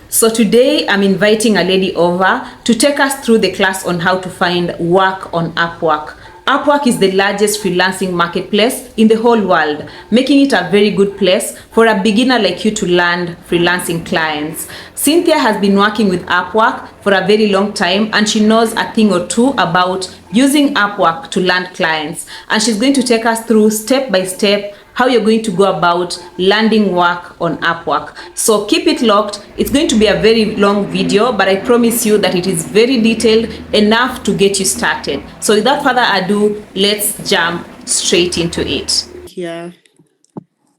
So today I'm inviting a lady over to take us through the class on how to find work on Upwork. Upwork is the largest freelancing marketplace in the whole world, making it a very good place for a beginner like you to land freelancing clients. Cynthia has been working with Upwork for a very long time and she knows a thing or two about using Upwork to land clients. And she's going to take us through step by step how you're going to go about landing work on Upwork. So keep it locked. It's going to be a very long video, but I promise you that it is very detailed enough to get you started. So without further ado, let's jump straight into it. Here,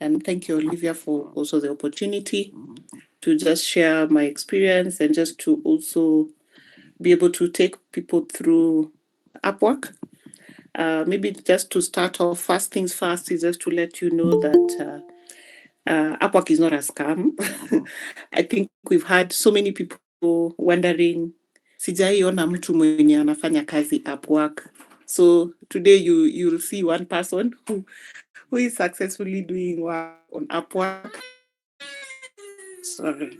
and thank you, Olivia, for also the opportunity to just share my experience and just to also be able to take people through Upwork. Maybe just to start off, first things first is just to let you know that Upwork is not a scam. I think we've had so many people wondering, sijaiona mtu mwenye anafanya kazi Upwork. So today you'll see one person who is successfully doing work on Upwork. Sorry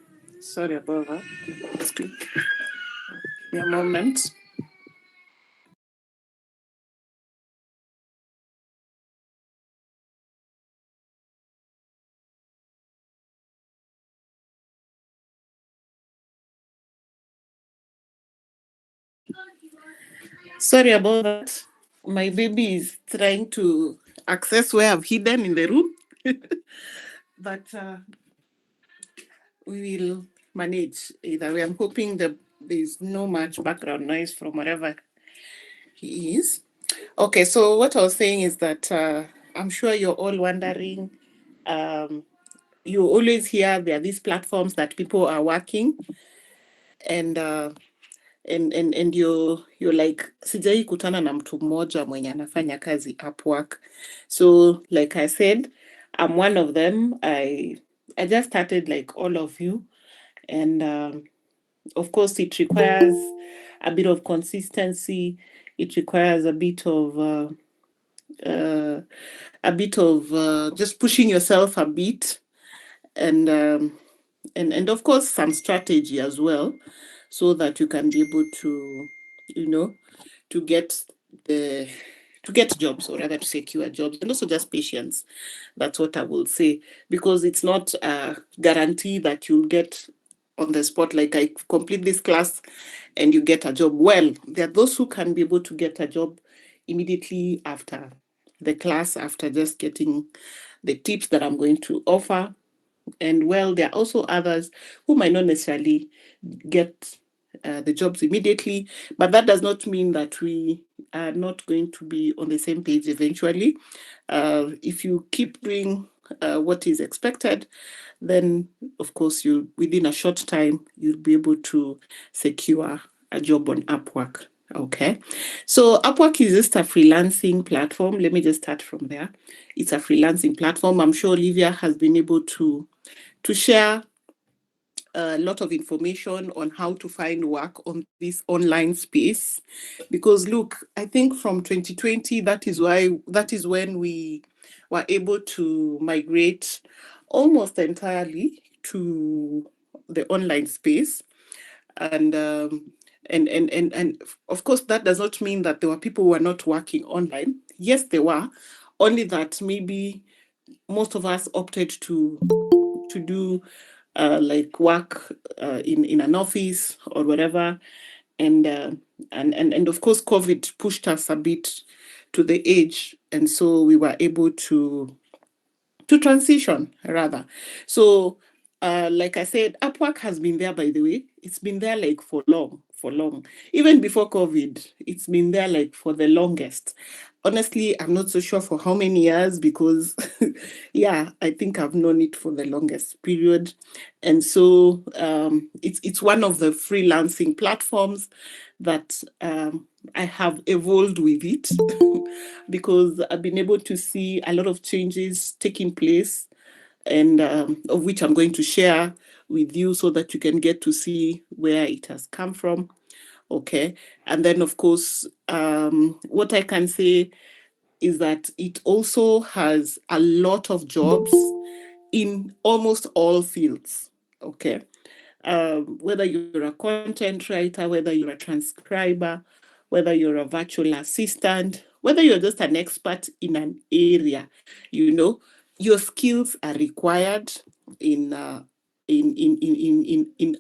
about that. Give me a moment. Sorry about that. My baby is trying to access where I've hidden in the room. But we will manage either way. I'm hoping that there's no much background noise from wherever he is. Okay, so what I was saying is that I'm sure you're all wondering. You always hear there are these platforms that people are working, and you're like, sijai kutana na mtu mmoja mwenye anafanya kazi Upwork. So like I said, I'm one of them. I just started like all of you, and of course it requires a bit of consistency. It requires a bit of just pushing yourself a bit, and of course some strategy as well, so that you can be able to, to get jobs, or rather to secure jobs, and also just patience. That's what I will say, because it's not a guarantee that you'll get on the spot, like I complete this class and you get a job. Well, there are those who can be able to get a job immediately after the class, after just getting the tips that I'm going to offer. And well, there are also others who might not necessarily get the jobs immediately, but that does not mean that we are not going to be on the same page eventually. If you keep doing what is expected, then of course within a short time you'll be able to secure a job on Upwork. Okay, so Upwork is just a freelancing platform. Let me just start from there. It's a freelancing platform. I'm sure Olivia has been able to share a lot of information on how to find work on this online space, because look, I think from 2020, that is when we were able to migrate almost entirely to the online space. And of course that does not mean that there were people who were not working online. Yes, there were, only that maybe most of us opted to do like work in an office or whatever, and of course COVID pushed us a bit to the edge, and so we were able to transition rather. So like I said, Upwork has been there, by the way. It's been there like for long. Even before COVID, it's been there like for the longest. Honestly, I'm not so sure for how many years, because yeah, I think I've known it for the longest period. And so it's one of the freelancing platforms that I have evolved with it because I've been able to see a lot of changes taking place, and of which I'm going to share with you so that you can get to see where it has come from. Okay. And then, of course, what I can say is that it also has a lot of jobs in almost all fields. Okay. whether you're a content writer, whether you're a transcriber, whether you're a virtual assistant, whether you're just an expert in an area, your skills are required in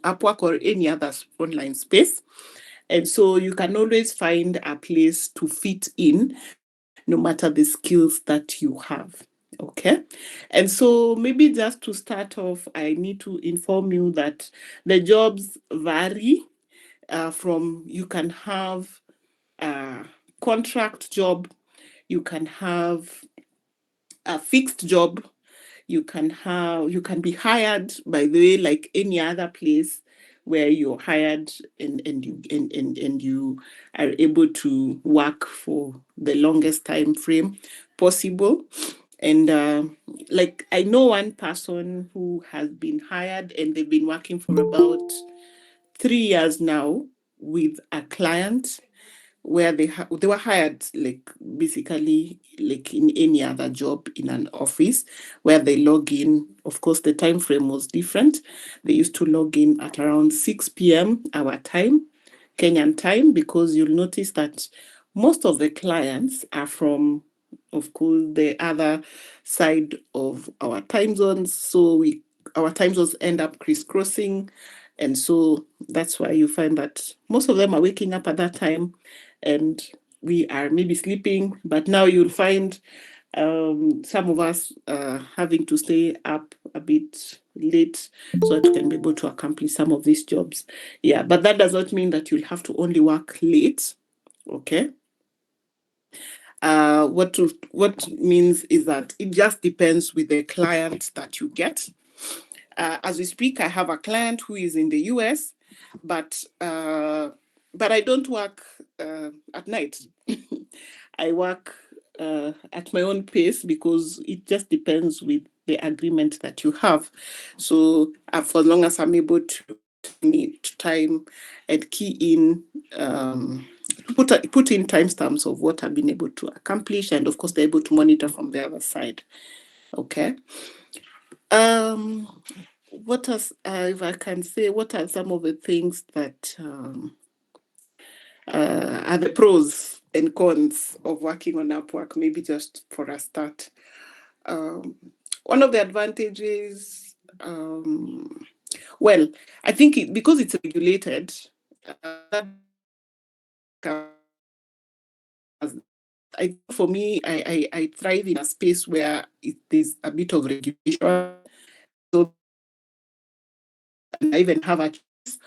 Upwork or any other online space. And so you can always find a place to fit in, no matter the skills that you have. Okay. And so maybe just to start off, I need to inform you that the jobs vary from you can have a contract job, you can have a fixed job, you can be hired, by the way, like any other place where you're hired and you are able to work for the longest time frame possible. And like I know one person who has been hired and they've been working for about 3 years now with a client where they were hired like basically like in any other job in an office where they log in. Of course, the time frame was different. They used to log in at around 6 p.m. our time, Kenyan time, because you'll notice that most of the clients are from, of course, the other side of our time zones. So our time zones end up crisscrossing. And so that's why you find that most of them are waking up at that time and we are maybe sleeping. But now you'll find some of us having to stay up a bit late so that you can be able to accomplish some of these jobs. Yeah, but that does not mean that you'll have to only work late. Okay. What means is that it just depends with the client that you get. As we speak, I have a client who is in the US, but I don't work at night. I work at my own pace because it just depends with the agreement that you have. So for as long as I'm able to meet time and key in, put in timestamps of what I've been able to accomplish, and of course they're able to monitor from the other side. Okay. What else, if I can say, what are some of the things that are the pros and cons of working on Upwork? Maybe just for a start. One of the advantages, well, I think because it's regulated, for me, I thrive in a space where there's a bit of regulation. So I even have a choice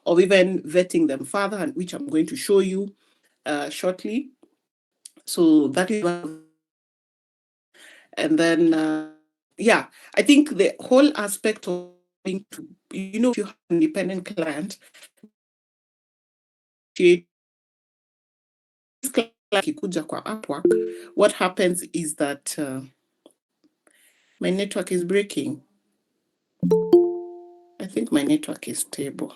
of even vetting them further, and which I'm going to show you shortly. So that is one. And then, yeah, I think the whole aspect of being to, if you have an independent client, ikikuja kwa Upwork, what happens is that my network is breaking. I think my network is stable.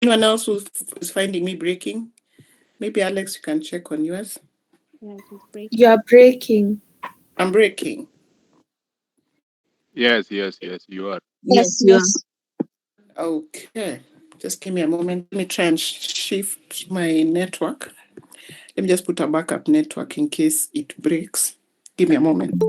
Anyone else who is finding me breaking? Maybe Alex, you can check on yours. Yeah, it is breaking. You are breaking. I'm breaking. Yes, you are. Yes, you are. Okay, just give me a moment. Let me try and shift my network. Let me just put a backup network in case it breaks. Give me a moment.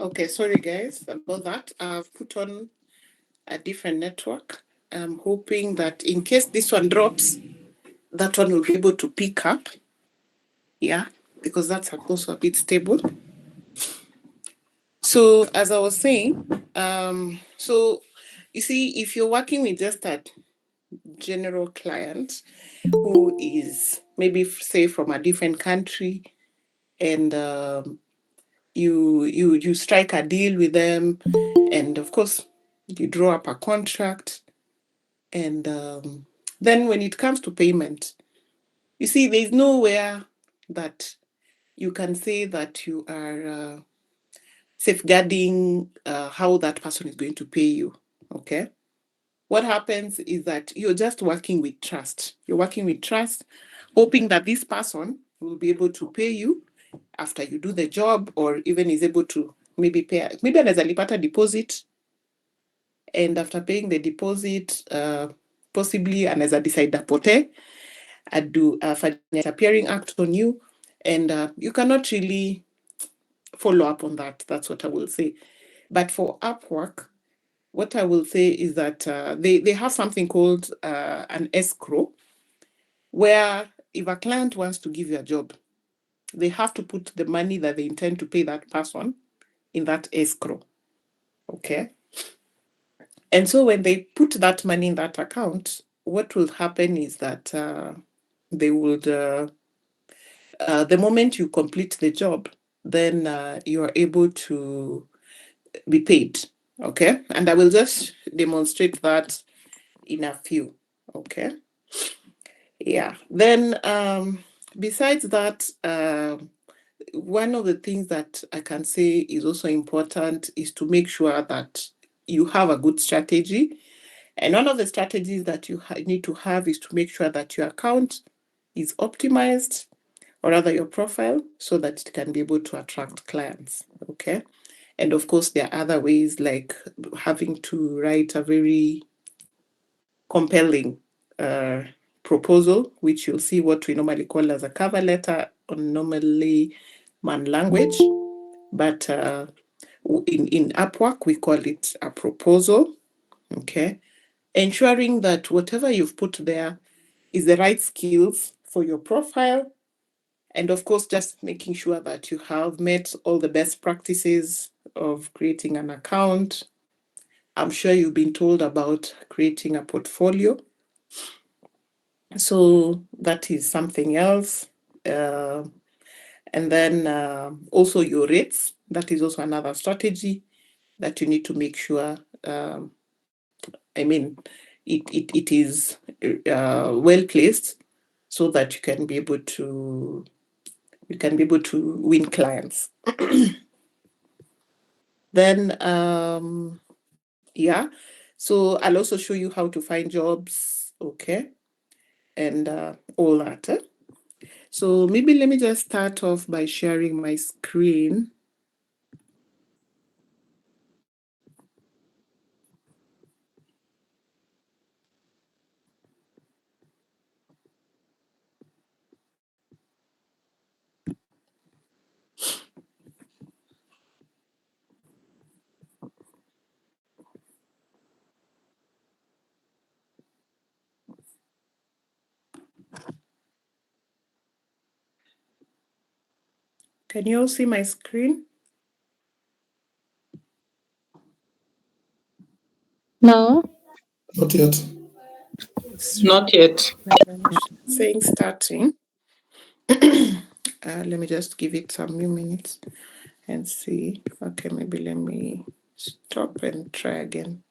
Okay, sorry guys about that. I've put on a different network. I'm hoping that in case this one drops, that one will be able to pick up. Yeah, because that's also a bit stable. So as I was saying, so you see, if you're working with just a general client who is maybe, say, from a different country, and you strike a deal with them, and of course you draw up a contract, and then when it comes to payment, you see, there's nowhere that you can say that you are safeguarding how that person is going to pay you. Okay. What happens is that you're just working with trust. You're working with trust, hoping that this person will be able to pay you after you do the job, or even is able to maybe pay, maybe anaweza lipata deposit, and after paying the deposit, possibly anaweza decide apote, do a appearing act on you, and you cannot really follow up on that. That's what I will say. But for Upwork, what I will say is that they have something called an escrow, where if a client wants to give you a job, they have to put the money that they intend to pay that person in that escrow. Okay. And so when they put that money in that account, what will happen is that they would, the moment you complete the job, then you are able to be paid. Okay. And I will just demonstrate that in a few. Okay. Yeah. Then besides that, one of the things that I can say is also important is to make sure that you have a good strategy. And one of the strategies that you need to have is to make sure that your account is optimized, or rather your profile, so that it can be able to attract clients. Okay. And of course, there are other ways, like having to write a very compelling proposal, which you'll see what we normally call as a cover letter on normally man language. But in Upwork, we call it a proposal. Okay. Ensuring that whatever you've put there is the right skills for your profile. And of course, just making sure that you have met all the best practices of creating an account. I'm sure you've been told about creating a portfolio. So that is something else. And then also your rates. That is also another strategy that you need to make sure. I mean, it is well placed, so that you can be able to win clients. Then yeah, so I'll also show you how to find jobs. Okay. And all that. So maybe let me just start off by sharing my screen. Can you all see my screen? No. Not yet. Not yet. Saying starting. Let me just give it some few minutes and see. Okay, maybe let me stop and try again.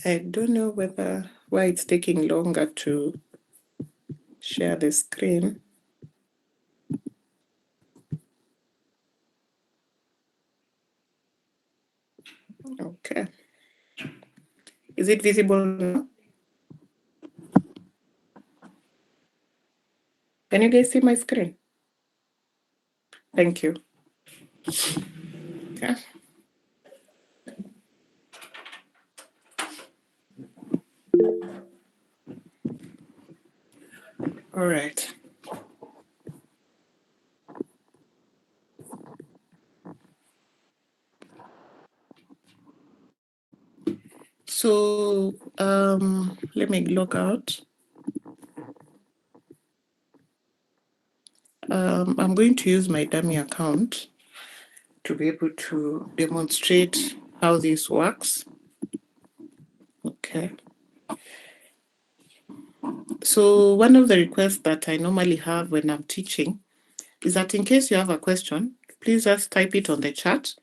I don't know why it's taking longer to share the screen. Okay. Is it visible now? Can you guys see my screen? Thank you. Okay. All right. So let me log out. I'm going to use my dummy account to be able to demonstrate how this works. Okay. So one of the requests that I normally have when I'm teaching is that in case you have a question, please just type it on the chat.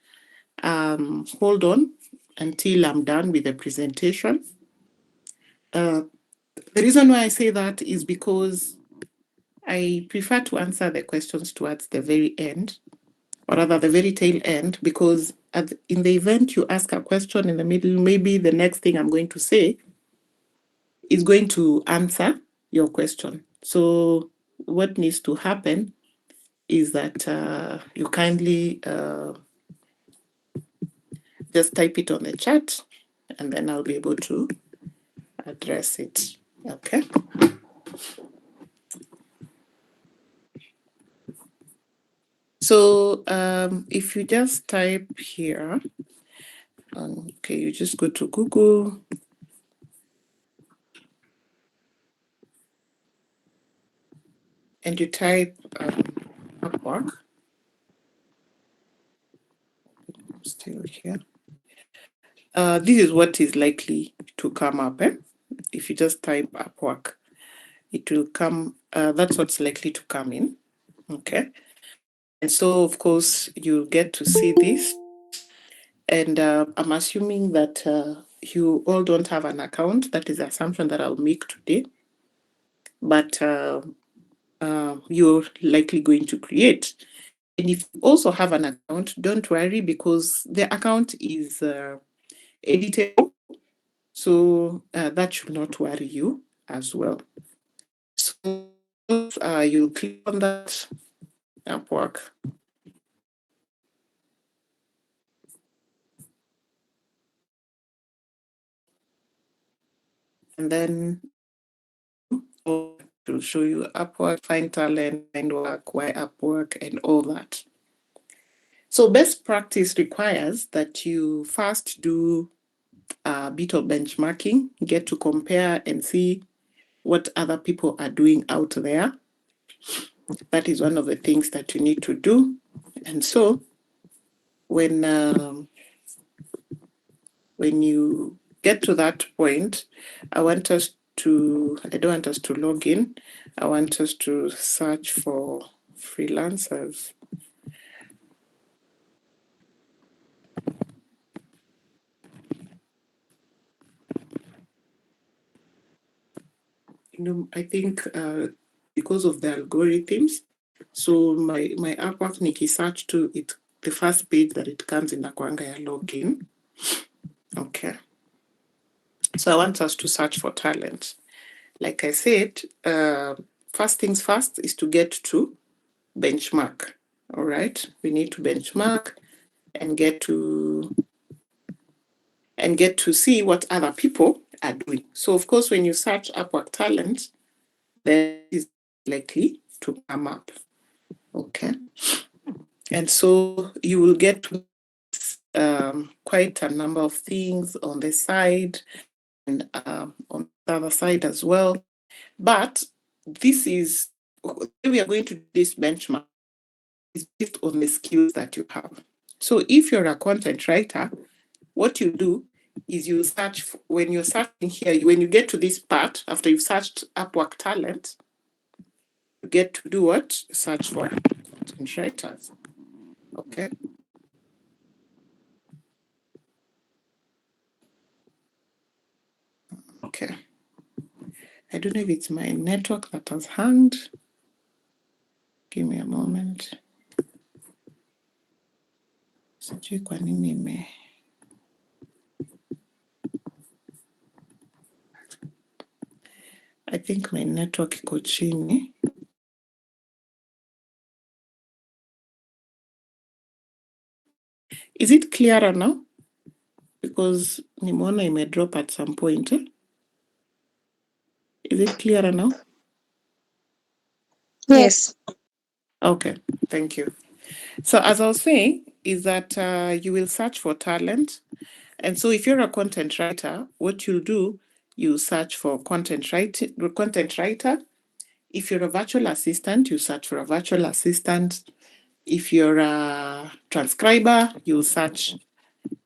Hold on until I'm done with the presentation. The reason why I say that is because I prefer to answer the questions towards the very end, or rather the very tail end, because in the event you ask a question in the middle, maybe the next thing I'm going to say is going to answer your question. So what needs to happen is that you kindly just type it on the chat, and then I'll be able to address it. Okay. So if you just type here, okay, you just go to Google. And you type Upwork. Still here. This is what is likely to come up. If you just type Upwork, it will come. That's what's likely to come in. Okay. And so, of course, you get to see this. And I'm assuming that you all don't have an account. That is the assumption that I'll make today. But you're likely going to create. And if you also have an account, don't worry, because the account is editable. So that should not worry you as well. So you'll click on that Upwork. And then to show you Upwork, find talent, find work, why Upwork, and all that. So best practice requires that you first do a bit of benchmarking, get to compare and see what other people are doing out there. That is one of the things that you need to do. And so when you get to that point, I don't want us to log in. I want us to search for freelancers. I think because of the algorithms, so my Upwork Nikki search to it, the first page that it comes in Akwanga ya login. Okay. So I want us to search for talent. Like I said, first things first is to get to benchmark. All right. We need to benchmark and get to see what other people are doing. So of course, when you search Upwork talent, that is likely to come up. Okay. And so you will get quite a number of things on the side and on the other side as well. But this is, we are going to do this benchmark is based on the skills that you have. So if you're a content writer, what you do is you search, when you're searching here, when you get to this part, after you've searched Upwork talent, you get to do what? Search for content writers. Okay. Okay. I don't know if it's my network that has hanged. Give me a moment. Sijui kwa nini think my network iko chini. Is it clearer now? Because nimeona ime drop at some point. Is it clearer now? Yes. Okay, thank you. So as I was saying, is that you will search for talent. And so if you're a content writer, what you'll do, you search for content writer. If you're a virtual assistant, you search for a virtual assistant. If you're a transcriber, you search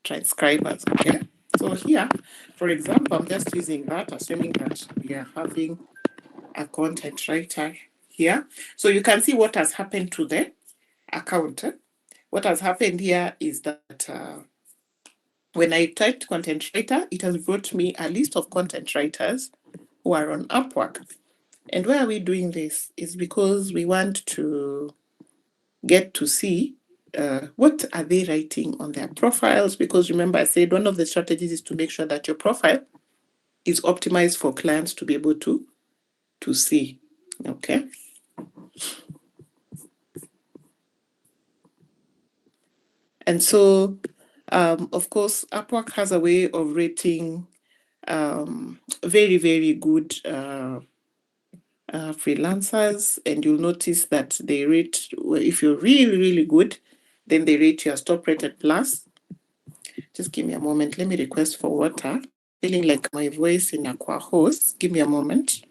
transcribers, okay? So here, for example, I'm just using that, assuming that we are having a content writer here. So you can see what has happened to the account. What has happened here is that when I typed content writer, it has brought me a list of content writers who are on Upwork. And why are we doing this? Is because we want to get to see what are they writing on their profiles. Because remember, I said one of the strategies is to make sure that your profile is optimized for clients to be able to see. Okay. And so, of course, Upwork has a way of rating very, very good freelancers, and you'll notice that they rate, if you're really, really good, then they rate you as top rated plus. Just give me a moment. Let me request for water. Feeling like my voice in aqua hoarse. Give me a moment.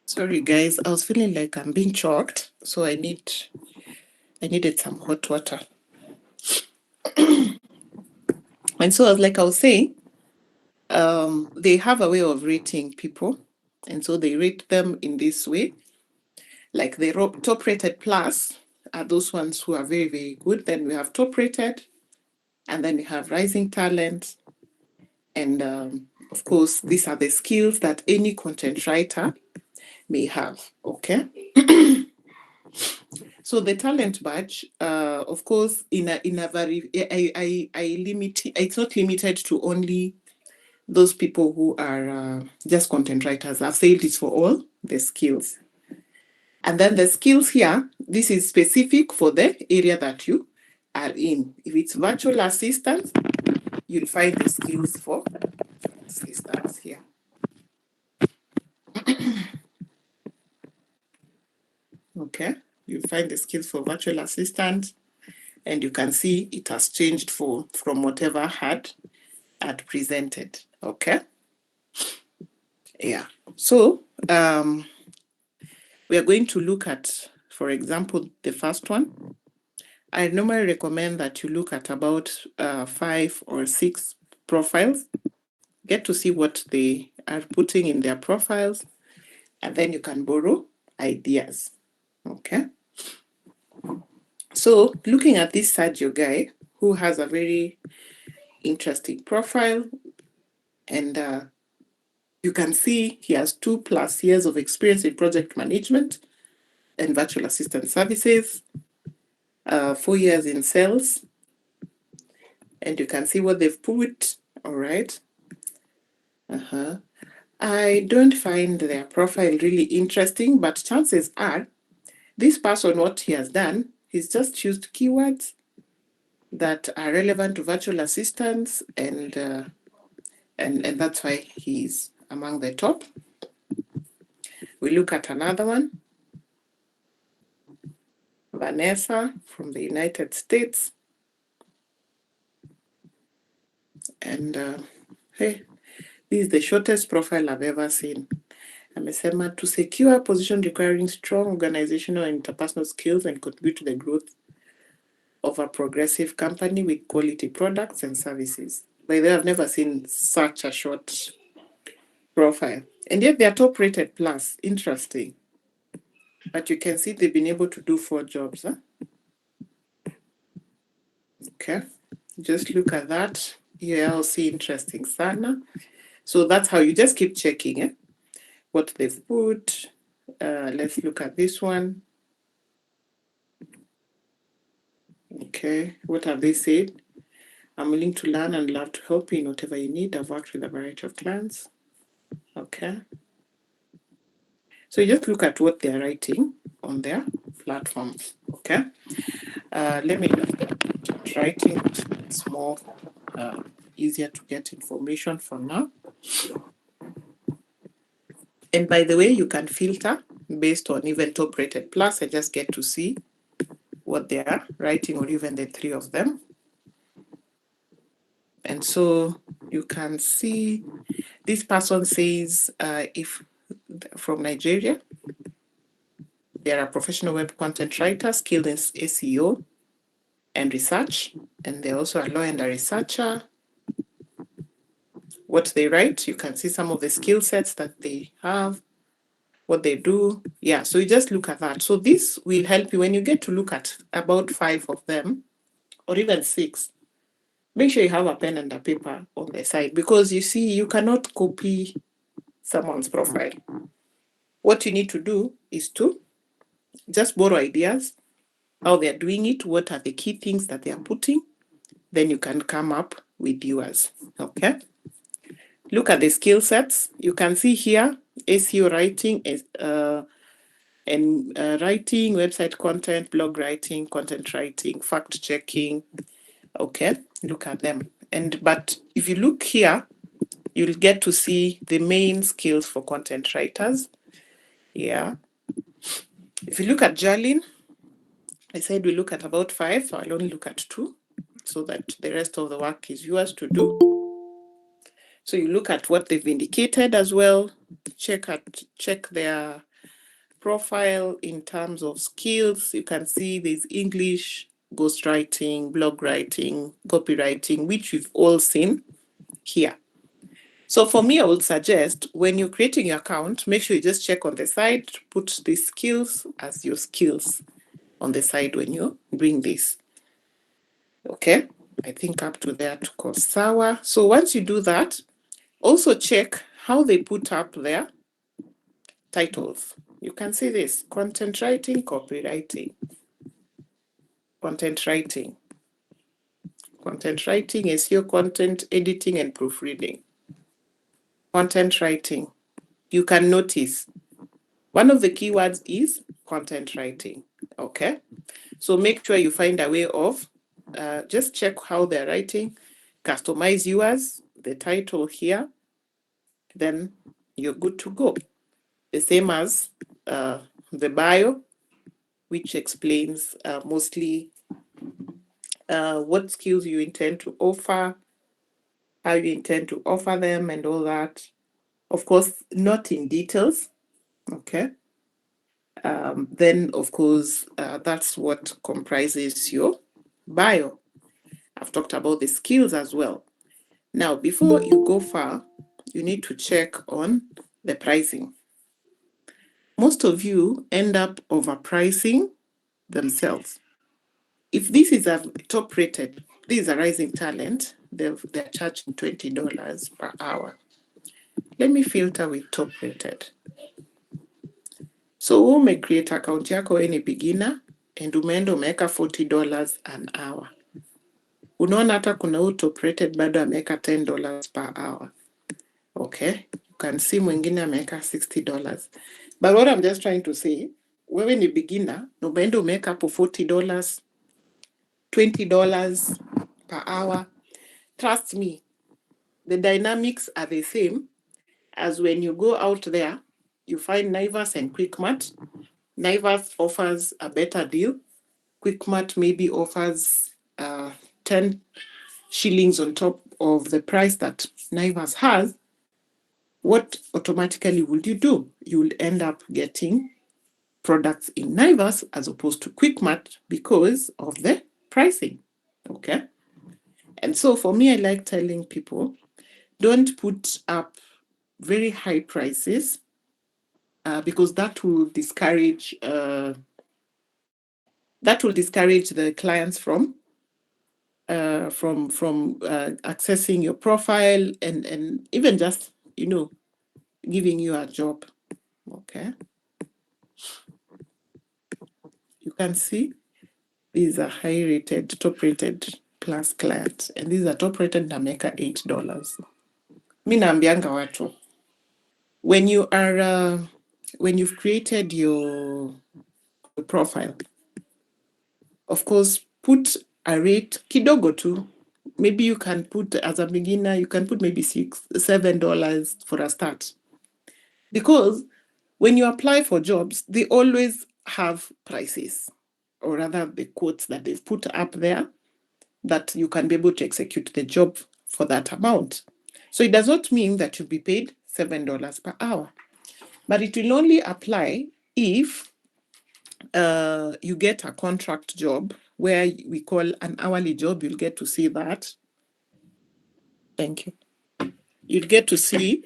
Sorry, guys. I was feeling like I'm being choked, so I needed some hot water. And so, like I was saying, they have a way of rating people, and so they rate them in this way. Like the top rated plus are those ones who are very, very good. Then we have top rated, and then we have rising talent. And of course, these are the skills that any content writer may have. Okay. So the talent badge, of course, in a very, I limit. It's not limited to only those people who are just content writers. I've said it's for all the skills. And then the skills here, this is specific for the area that you are in. If it's virtual assistants, you'll find the skills for assistants here. Okay, you'll find the skills for virtual assistant, and you can see it has changed from whatever had presented. Okay. Yeah. So we are going to look at, for example, the first one. I normally recommend that you look at about 5 or 6 profiles, get to see what they are putting in their profiles, and then you can borrow ideas. Okay. So looking at this Sergio guy, who has a very interesting profile, and you can see he has 2+ years of experience in project management and virtual assistant services, 4 years in sales, and you can see what they've put. All right. I don't find their profile really interesting, but chances are this person, what he has done, he's just used keywords that are relevant to virtual assistants, and that's why he's among the top. We look at another one, Vanessa from the United States. And hey, this is the shortest profile I've ever seen. Amesema, to secure a position requiring strong organizational and interpersonal skills and contribute to the growth of a progressive company with quality products and services. By the way, I've never seen such a short profile. And yet they're top rated plus. Interesting. But you can see they've been able to do 4 jobs. Huh? Okay. Just look at that. Here I'll see interesting sana. So that's how you just keep checking what they've put. Let's look at this one. Okay, what have they said? I'm willing to learn and love to help you in whatever you need. I've worked with a variety of clients. Okay. So you just look at what they're writing on their platforms. Okay. Let me look at writing. It's more easier to get information for now. And by the way, you can filter based on even top rated plus and just get to see what they are writing, or even the 3 of them. And so you can see this person says if from Nigeria, they are a professional web content writer skilled in SEO and research, and they're also a lawyer and a researcher. What they write, you can see some of the skill sets that they have, what they do. Yeah, so you just look at that. So this will help you when you get to look at about 5 of them, or even 6. Make sure you have a pen and a paper on the side, because you see, you cannot copy someone's profile. What you need to do is to just borrow ideas, how they're doing it, what are the key things that they are putting, then you can come up with yours. Okay. Look at the skill sets. You can see here SEO writing and writing, website content, blog writing, content writing, fact checking. Okay, look at them. But if you look here, you'll get to see the main skills for content writers. Yeah. If you look at Jalin, I said we look at about 5, so I'll only look at 2, so that the rest of the work is yours to do. So you look at what they've indicated as well, check their profile in terms of skills. You can see there's English, ghostwriting, blog writing, copywriting, which we've all seen here. So for me, I would suggest when you're creating your account, make sure you just check on the side, put the skills as your skills on the side when you bring this. Okay, I think up to there to Kosawa. So once you do that, also check how they put up their titles. You can see this: content writing, copywriting, content writing, SEO content editing and proofreading, content writing. You can notice one of the keywords is content writing. Okay, so make sure you find a way of just check how they're writing, customize yours, the title here, then you're good to go. The same as the bio, which explains mostly what skills you intend to offer, how you intend to offer them, and all that. Of course, not in details. Okay. Then, of course, that's what comprises your bio. I've talked about the skills as well. Now, before you go far, you need to check on the pricing. Most of you end up overpricing themselves. if this is a top rated, this is a rising talent, they're charging $20 per hour. Let me filter with top rated. So umecreate account yako wewe ni beginner and umeenda umeweka $40 an hour. Unaona hata kuna huu top rated bado ameweka $10 per hour. Okay, you can see mwingine ameweka $60. But what I'm just trying to say, wewe ni beginner, na umeenda umeweka hapo $40, $20 per hour. Trust me, the dynamics are the same as when you go out there, you find Naivas and Quickmart. Naivas offers a better deal. Quickmart maybe offers 10 shillings on top of the price that Naivas has. What automatically will you do? You will end up getting products in Naivas as opposed to Quickmart because of the pricing. Okay. And so for me, I like telling people, don't put up very high prices because that will discourage the clients from accessing your profile and even just giving you a job. Okay, you can see these are high rated, top rated plus clients, and these are top rated na meka $8. Mi naambianga watu, when you've created your profile, of course, put a rate kidogo tu. Maybe you can put, as a beginner, you can put maybe $7 for a start. Because when you apply for jobs, they always have prices, or rather the quotes that they've put up there that you can be able to execute the job for that amount. So it does not mean that you'll be paid $7 per hour, but it will only apply if you get a contract job where we call an hourly job. You'll get to see that. Thank you. You'll get to see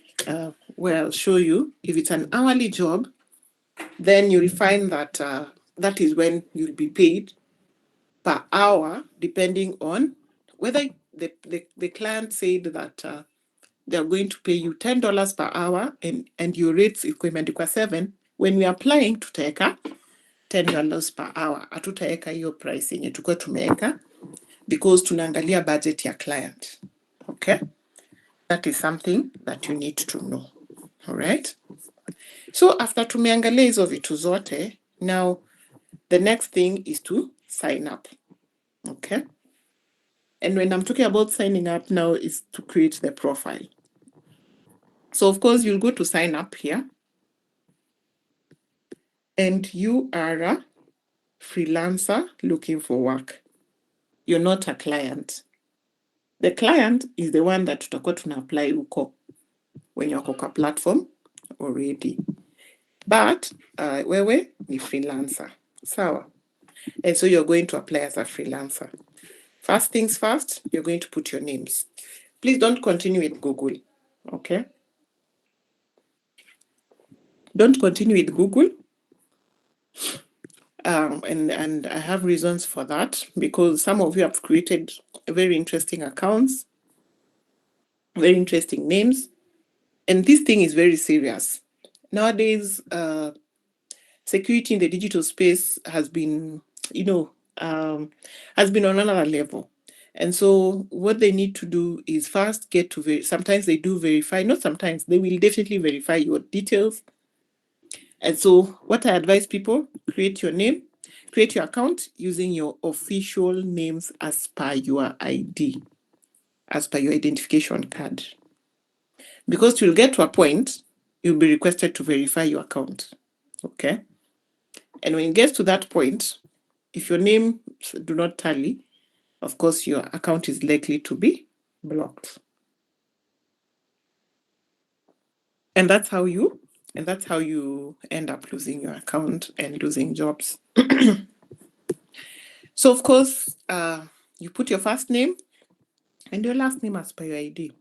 where I'll show you. If it's an hourly job, then you'll find that that is when you'll be paid per hour, depending on whether the client said that they're going to pay you $10 per hour and your rates imeandikwa 7. When we're applying tutaweka $10 per hour. Hatutaweka hiyo price yenye tuko tumeweka because tunaangalia budget ya client. Okay? That is something that you need to know. All right? So after tumeangalia hizo vitu zote, now the next thing is to sign up. Okay? And when I'm talking about signing up now is to create the profile. So of course you'll go to sign up here. And you are a freelancer looking for work. You're not a client. The client is the one that tutakuwa tuna apply uko when you're on a platform already. But wewe ni freelancer. Sawa. And so you're going to apply as a freelancer. First things first, you're going to put your names. Please don't continue with Google. Okay? Don't continue with Google. And I have reasons for that because some of you have created very interesting accounts, very interesting names, and this thing is very serious. Nowadays, security in the digital space has been, has been on another level. And so what they need to do is first get to sometimes they do verify, not sometimes, they will definitely verify your details. And so what I advise people, create your name, create your account using your official names as per your ID, as per your identification card. Because you'll get to a point, you'll be requested to verify your account. Okay? And when it gets to that point, if your name do not tally, of course, your account is likely to be blocked. And that's how you end up losing your account and losing jobs. So of course, you put your first name and your last name as per your ID.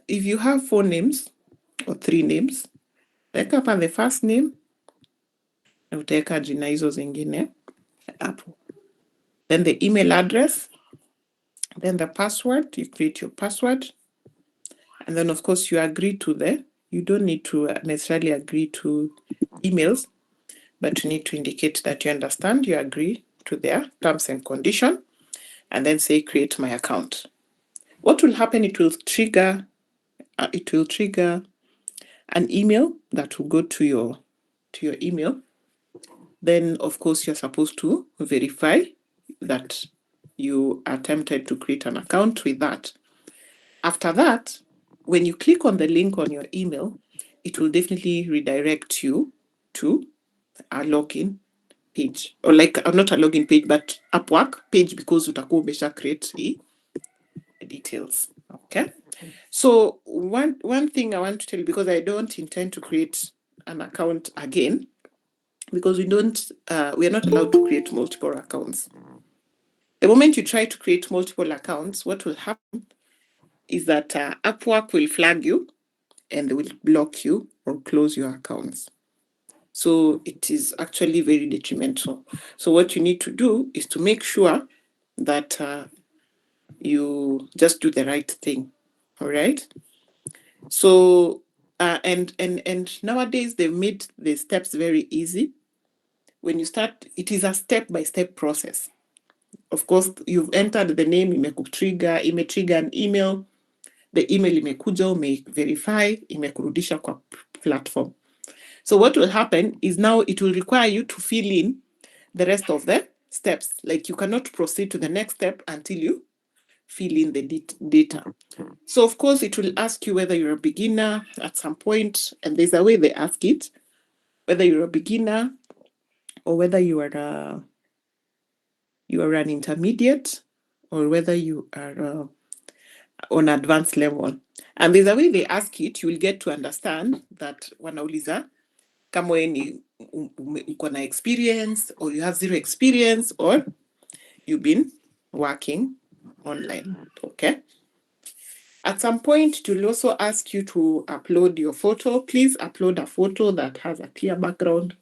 If you have 4 names or 3 names, take up on the first name, utaweka jina hizo zingine. Upwork. Then the email address, then the password, you create your password. And then, of course, you agree to you don't need to necessarily agree to emails, but you need to indicate that you understand, you agree to their terms and conditions, and then say, create my account. What will happen? It will trigger an email that will go to your email. Then, of course, you're supposed to verify that you attempted to create an account with that. After that, when you click on the link on your email, it will definitely redirect you to a login page, or like not a login page, but Upwork page, because utakuwa umesha create the details. Okay. So one thing I want to tell you, because I don't intend to create an account again, because we are not allowed to create multiple accounts. The moment you try to create multiple accounts, what will happen is that Upwork will flag you and they will block you or close your accounts. So it is actually very detrimental. So what you need to do is to make sure that you just do the right thing. All right. So and nowadays they've made the steps very easy. When you start, it is a step-by-step process. Of course, you've entered the name, imetrigger an email. The email imekuja, umeverify, imekurudisha kwa platform. So what will happen is now it will require you to fill in the rest of the steps. Like you cannot proceed to the next step until you fill in the data. So of course it will ask you whether you're a beginner at some point, and there's a way they ask it, whether you're a beginner or whether you are an intermediate, or whether you are on advanced level. And there's a way they ask it, you will get to understand that wanauliza kama wewe ni uko na experience, or you have zero experience, or you've been working online. Okay. At some point, it will also ask you to upload your photo. Please upload a photo that has a clear background,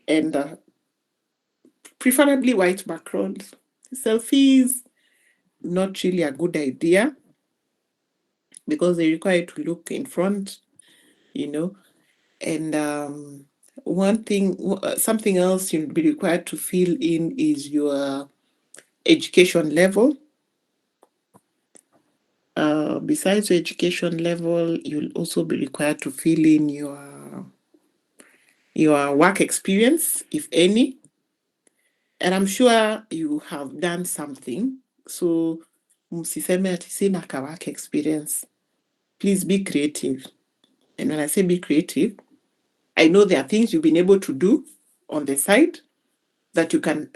and preferably white background. Selfies, not really a good idea, because they require you to look in front, And something else you'll be required to fill in is your education level. Besides your education level, you'll also be required to fill in your work experience, if any. And I'm sure you have done something. So, msiseme ati sina ka work experience. Please be creative. And when I say be creative, I know there are things you've been able to do on the side that you can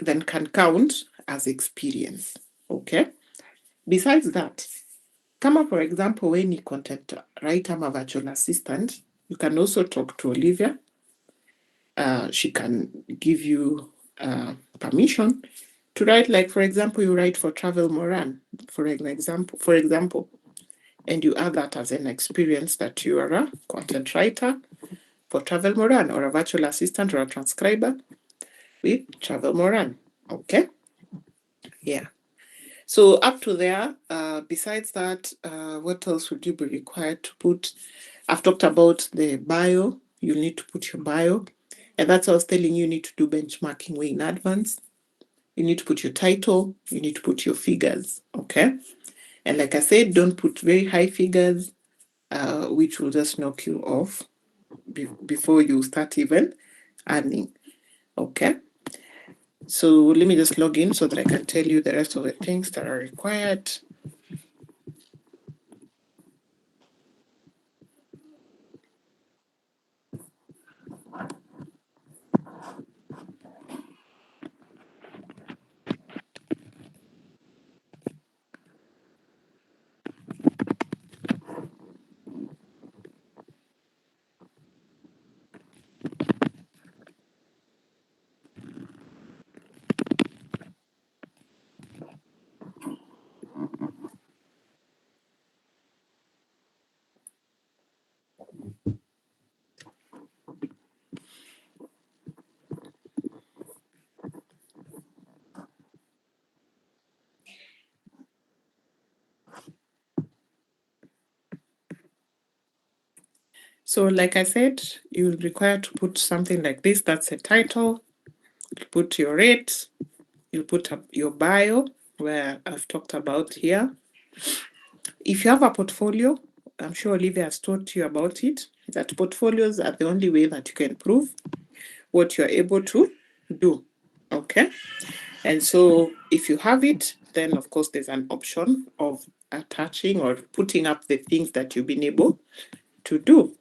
count as experience. Okay. Besides that, kama for example, when you content writer, I'm a virtual assistant, you can also talk to Olivia. She can give you permission to write, like, for example, you write for Travel Moran, for example, and you add that as an experience that you are a content writer for Travel Moran, or a virtual assistant, or a transcriber with Travel Moran. Okay. Yeah. So up to there, besides that, what else would you be required to put? I've talked about the bio. You need to put your bio. And that's what I was telling you, you need to do benchmarking way in advance. You need to put your title. You need to put your figures, okay? And like I said, don't put very high figures, which will just knock you off before you start even earning, okay? So let me just log in so that I can tell you the rest of the things that are required. So like I said, you'll require to put something like this. That's a title. You put your rate. You put up your bio, where I've talked about here. If you have a portfolio, I'm sure Olivia has taught you about it, that portfolios are the only way that you can prove what you're able to do. Okay. And so if you have it, then of course there's an option of attaching or putting up the things that you've been able to do.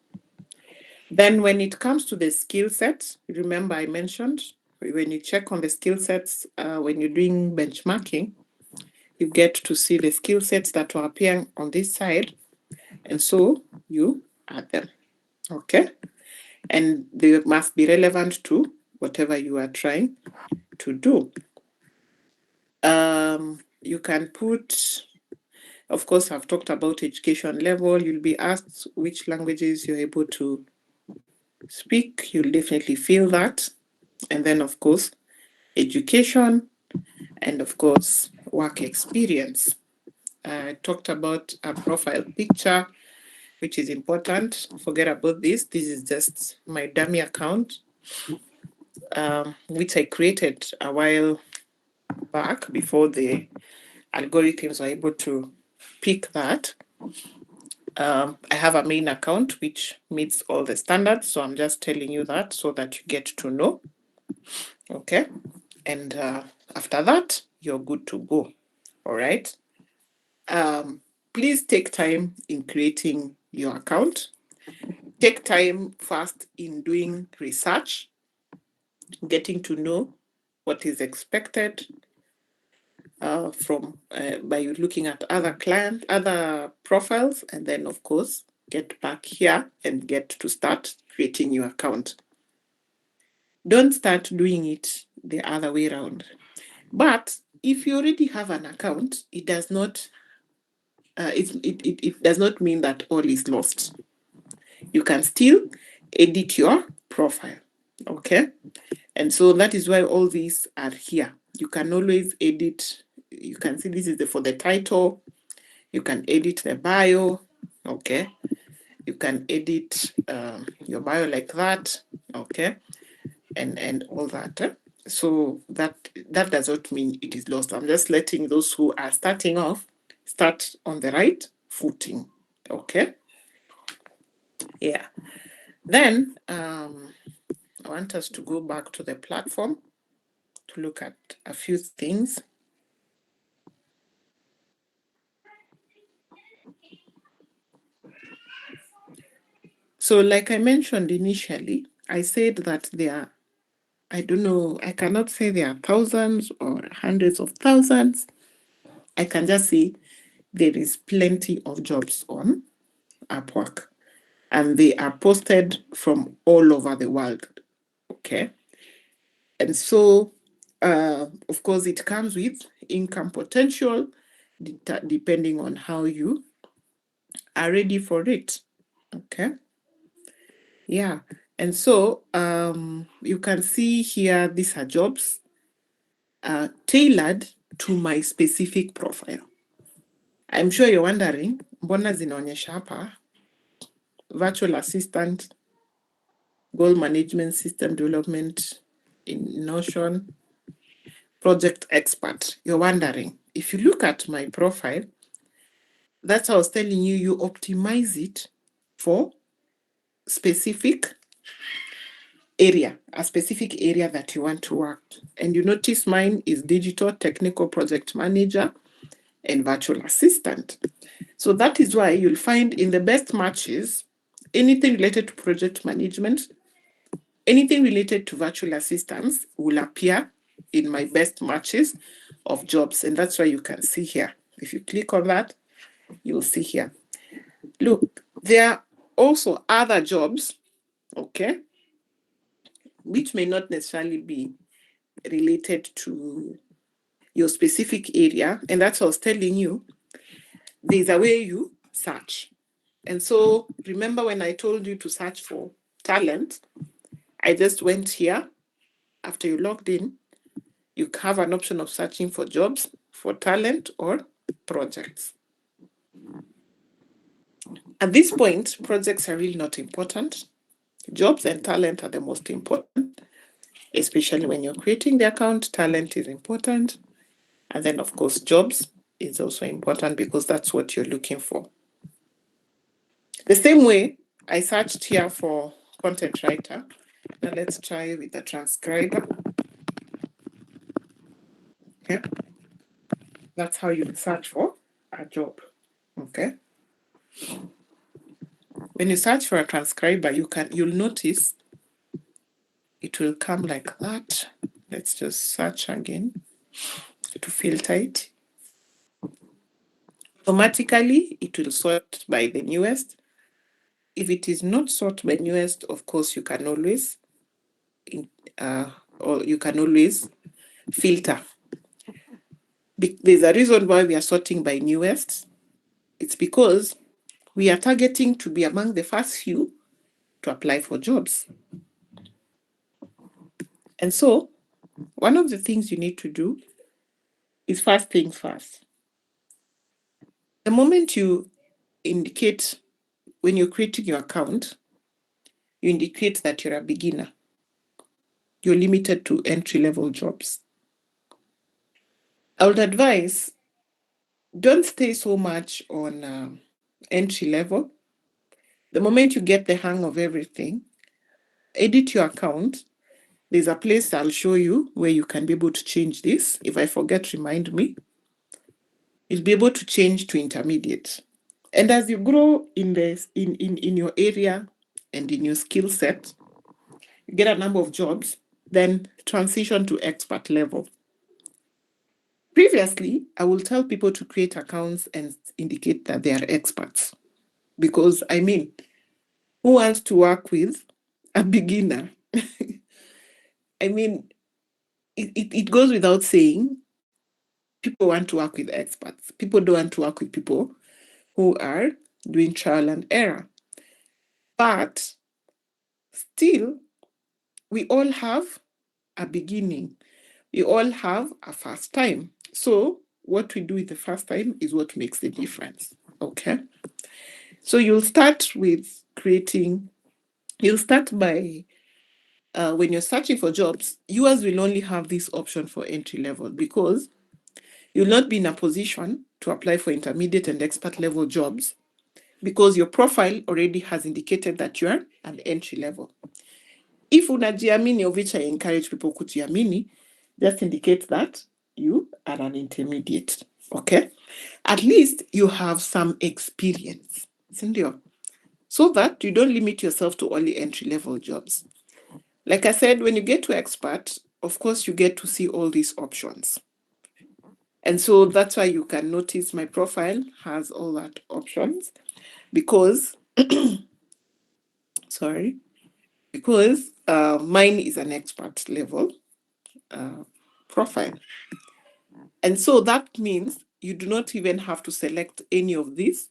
Then when it comes to the skill sets, remember I mentioned when you check on the skill sets, when you're doing benchmarking, you get to see the skill sets that will appear on this side. And so you add them. Okay. And they must be relevant to whatever you are trying to do. You can put, of course, I've talked about education level. You'll be asked which languages you're able to speak. You'll definitely feel that. And then, of course, education and, of course, work experience. I talked about a profile picture, which is important. Forget about this. This is just my dummy account, which I created a while back before the algorithms were able to pick that. I have a main account which meets all the standards, so I'm just telling you that so that you get to know. Okay, and after that, you're good to go. All right. Please take time in creating your account. Take time first in doing research, getting to know what is expected from by looking at other profiles, and then of course get back here and get to start creating your account. Don't start doing it the other way around. But if you already have an account, it does not it does not mean that all is lost. You can still edit your profile. Okay. And so that is why all these are here. You can always edit. You can see this is for the title. You can edit the bio. Okay. You can edit your bio like that. Okay. And all that. So that does not mean it is lost. I'm just letting those who are starting off start on the right footing. Okay. Yeah. Then I want us to go back to the platform to look at a few things. So like I mentioned initially, I said that there are, I don't know, I cannot say there are thousands or hundreds of thousands. I can just say there is plenty of jobs on Upwork, and they are posted from all over the world. Okay. And so, of course, it comes with income potential, depending on how you are ready for it. Okay. Yeah. And so you can see here, these are jobs tailored to my specific profile. I'm sure you're wondering, mbona zinaonyesha hapa virtual assistant, goal management, system development in Notion, project expert. You're wondering. If you look at my profile, that's how I was telling you, you optimize it for specific area, a specific area that you want to work. And you notice mine is digital technical project manager and virtual assistant. So that is why you'll find in the best matches, anything related to project management, anything related to virtual assistants will appear in my best matches of jobs. And that's why you can see here. If you click on that, you'll see here. Look, there are also other jobs, okay, which may not necessarily be related to your specific area. And that's what I was telling you. There's a way you search. And so remember when I told you to search for talent, I just went here. After you logged in, you have an option of searching for jobs, for talent, or projects. At this point, projects are really not important. Jobs and talent are the most important, especially when you're creating the account. Talent is important. And then, of course, jobs is also important because that's what you're looking for. The same way I searched here for content writer. Now let's try with the transcriber. Okay. That's how you search for a job. Okay. When you search for a transcriber, you'll notice it will come like that. Let's just search again to filter it. Automatically, it will sort by the newest. If it is not sort by newest, of course, you can always filter. There's a reason why we are sorting by newest. It's because we are targeting to be among the first few to apply for jobs. And so one of the things you need to do is first things first. The moment you indicate, when you're creating your account, you indicate that you're a beginner. You're limited to entry-level jobs. I would advise, don't stay so much on entry level. The moment you get the hang of everything, edit your account. There's a place I'll show you where you can be able to change this. If I forget, remind me. You'll be able to change to intermediate. And as you grow in your area and in your skill set, you get a number of jobs, then transition to expert level. Previously, I will tell people to create accounts and indicate that they are experts. Because, who wants to work with a beginner? It goes without saying, people want to work with experts. People don't want to work with people who are doing trial and error. But still, we all have a beginning. We all have a first time. So what we do with the first time is what makes the difference. Okay. So you'll start by, when you're searching for jobs, yours will only have this option for entry level because you'll not be in a position to apply for intermediate and expert level jobs because your profile already has indicated that you're an entry level. If unajiamini, of which I encourage people kujiamini, just indicate that you are an intermediate. Okay? At least you have some experience. So that you don't limit yourself to only entry-level jobs. Like I said, when you get to expert, of course, you get to see all these options. And so that's why you can notice my profile has all that options because, mine is an expert level profile. And so that means you do not even have to select any of these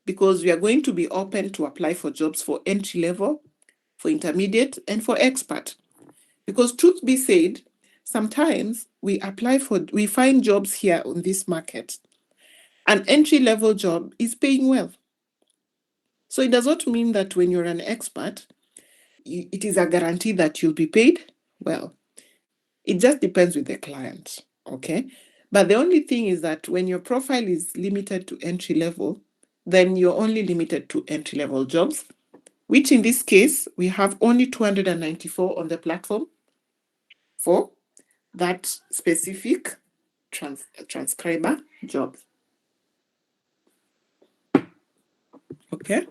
because we are going to be open to apply for jobs for entry level, for intermediate, and for expert. Because truth be said, sometimes we find jobs here on this market. An entry-level job is paying well. So it does not mean that when you're an expert, it is a guarantee that you'll be paid well. It just depends with the client, okay? But the only thing is that when your profile is limited to entry level, then you're only limited to entry-level jobs, which in this case, we have only 294 on the platform for that specific transcriber job. Okay.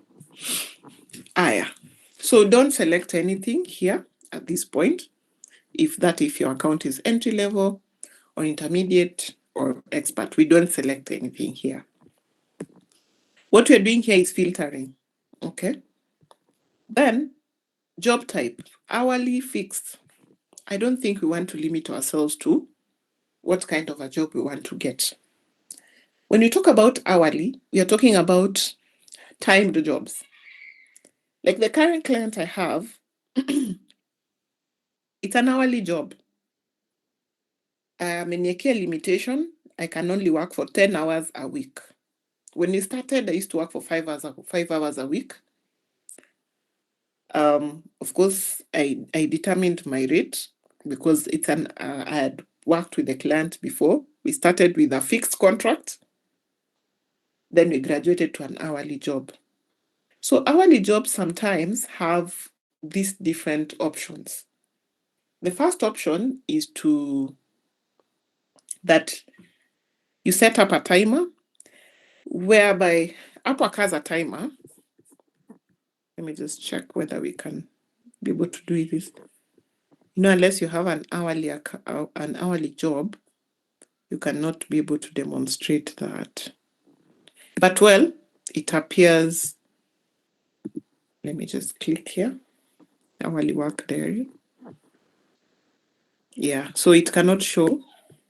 So don't select anything here at this point. If your account is entry level or intermediate or expert, we don't select anything here. What we're doing here is filtering. Okay. Then job type, hourly, fixed. I don't think we want to limit ourselves to what kind of a job we want to get. When we talk about hourly, we are talking about timed jobs. Like the current client I have, it's an hourly job. In a limitation, I can only work for 10 hours a week. When we started, I used to work for 5 hours a week. Of course, I determined my rate because I had worked with the client before. We started with a fixed contract. Then we graduated to an hourly job. So hourly jobs sometimes have these different options. The first option is that you set up a timer, whereby Upwork has a timer. Let me just check whether we can be able to do this. Unless you have an hourly job, you cannot be able to demonstrate that. But well, it appears. Let me just click here. Hourly work diary. Yeah, so it cannot show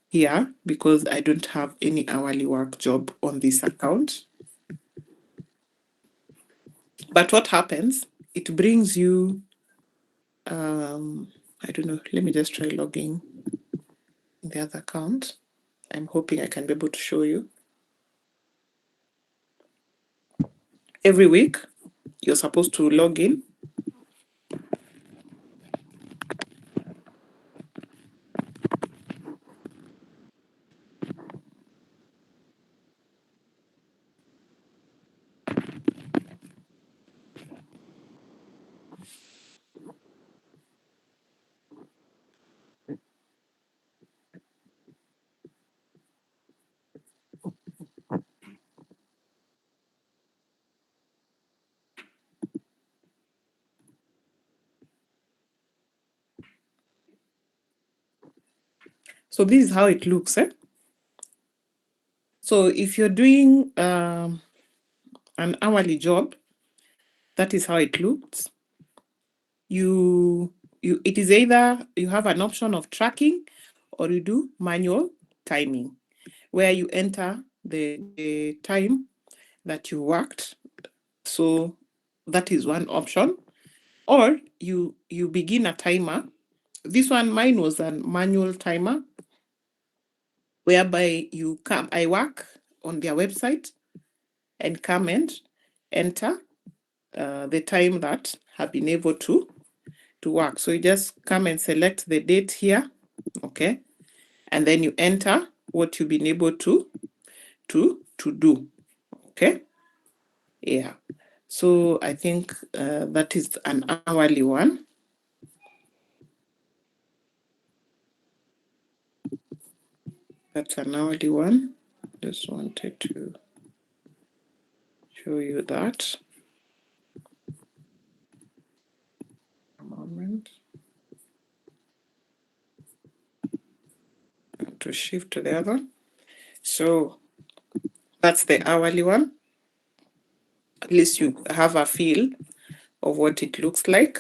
here because I don't have any hourly work job on this account. But what happens, it brings you, I don't know, let me just try logging in the other account. I'm hoping I can be able to show you. Every week, you're supposed to log in. So this is how it looks. So if you're doing an hourly job, that is how it looks. It is either you have an option of tracking or you do manual timing, where you enter the time that you worked. So that is one option. Or you begin a timer. This one, mine was a manual timer, whereby I work on their website and come and enter the time that have been able to work. So you just come and select the date here, okay? And then you enter what you've been able to do, okay? Yeah. So I think that is an hourly one. That's an hourly one. Just wanted to show you that. A moment. To shift to the other. So that's the hourly one. At least you have a feel of what it looks like.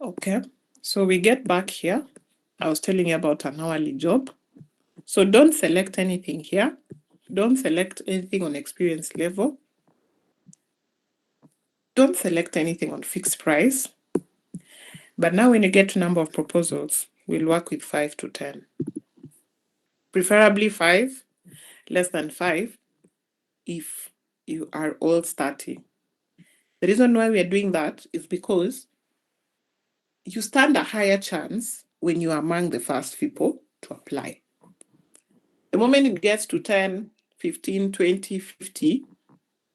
Okay, so we get back here. I was telling you about an hourly job. So don't select anything here. Don't select anything on experience level. Don't select anything on fixed price. But now when you get to number of proposals, we'll work with 5 to 10. Preferably 5, less than 5, if you are all starting. The reason why we are doing that is because you stand a higher chance when you are among the first people to apply. The moment it gets to 10, 15, 20, 50,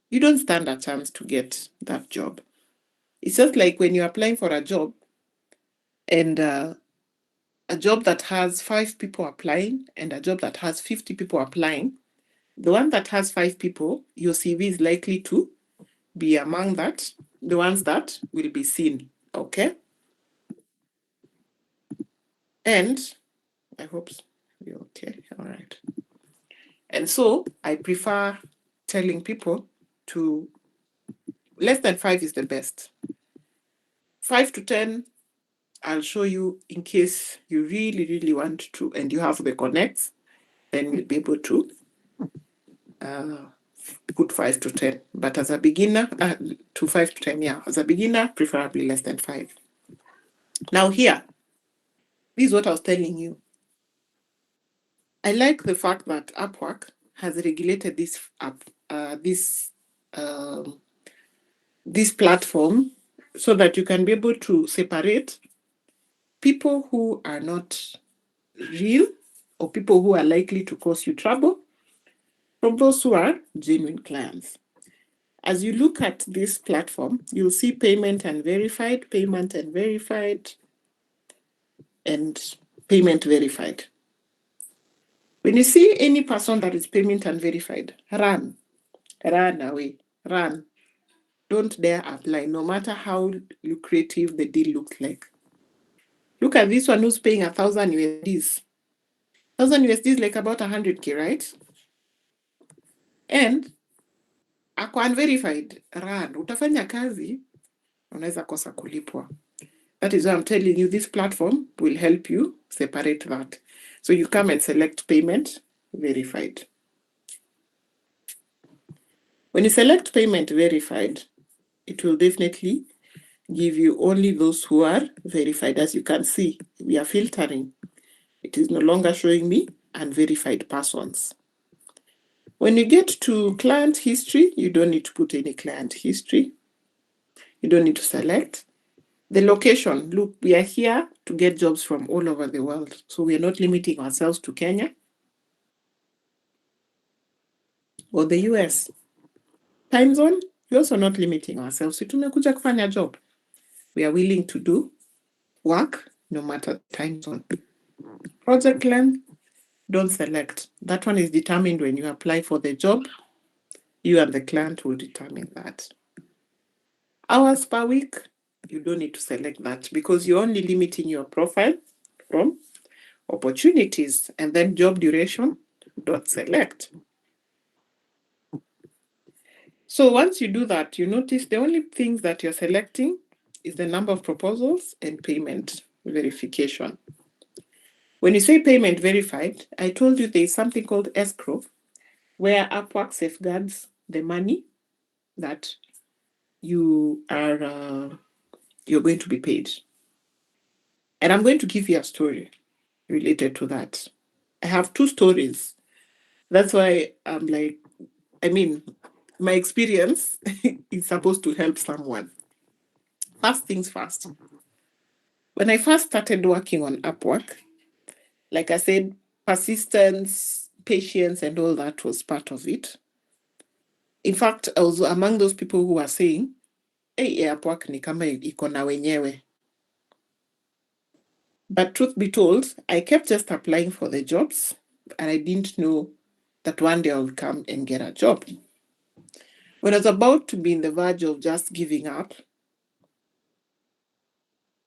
you don't stand a chance to get that job. It's just like when you're applying for a job and a job that has 5 people applying and a job that has 50 people applying. The one that has 5 people, your CV is likely to be among the ones that will be seen, okay? And I hope you're okay. All right. And so I prefer telling people to less than 5 is the best. 5 to 10, I'll show you in case you really, really want to, and you have the connects, then you'll be able to put 5 to 10. But as a beginner, to 5 to 10, yeah. As a beginner, preferably less than 5. Now here, this is what I was telling you. I like the fact that Upwork has regulated this this platform so that you can be able to separate people who are not real or people who are likely to cause you trouble from those who are genuine clients. As you look at this platform, you'll see payment and verified, and payment verified. When you see any person that is payment and verified, run away, run. Don't dare apply, no matter how lucrative the deal looks like. Look at this one who's paying 1,000 USDs. 1,000 USDs like about 100K, right? And ako unverified, run. Utafanya kazi, unaweza kosa kulipwa. That is why I'm telling you, this platform will help you separate that. So you come and select payment verified. When you select payment verified, it will definitely give you only those who are verified. As you can see, we are filtering. It is no longer showing me unverified persons. When you get to client history, you don't need to put any client history. You don't need to select. The location, look, we are here to get jobs from all over the world. So we are not limiting ourselves to Kenya or the US. Time zone, we're also not limiting ourselves. Tumekuja kufanya job. We are willing to do work no matter time zone. Project length, don't select. That one is determined when you apply for the job. You and the client will determine that. Hours per week, you don't need to select that because you're only limiting your profile from opportunities. And then job duration, don't select. So once you do that, you notice the only things that you're selecting is the number of proposals and payment verification. When you say payment verified, I told you there's something called escrow, where Upwork safeguards the money that you are you're going to be paid. And I'm going to give you a story related to that. I have 2 stories. That's why I'm like, my experience is supposed to help someone. First things first. When I first started working on Upwork, like I said, persistence, patience, and all that was part of it. In fact, I was among those people who were saying, hey, Upwork ni kama iko na wenyewe. But truth be told, I kept just applying for the jobs, and I didn't know that one day I would come and get a job. When I was about to be in the verge of just giving up,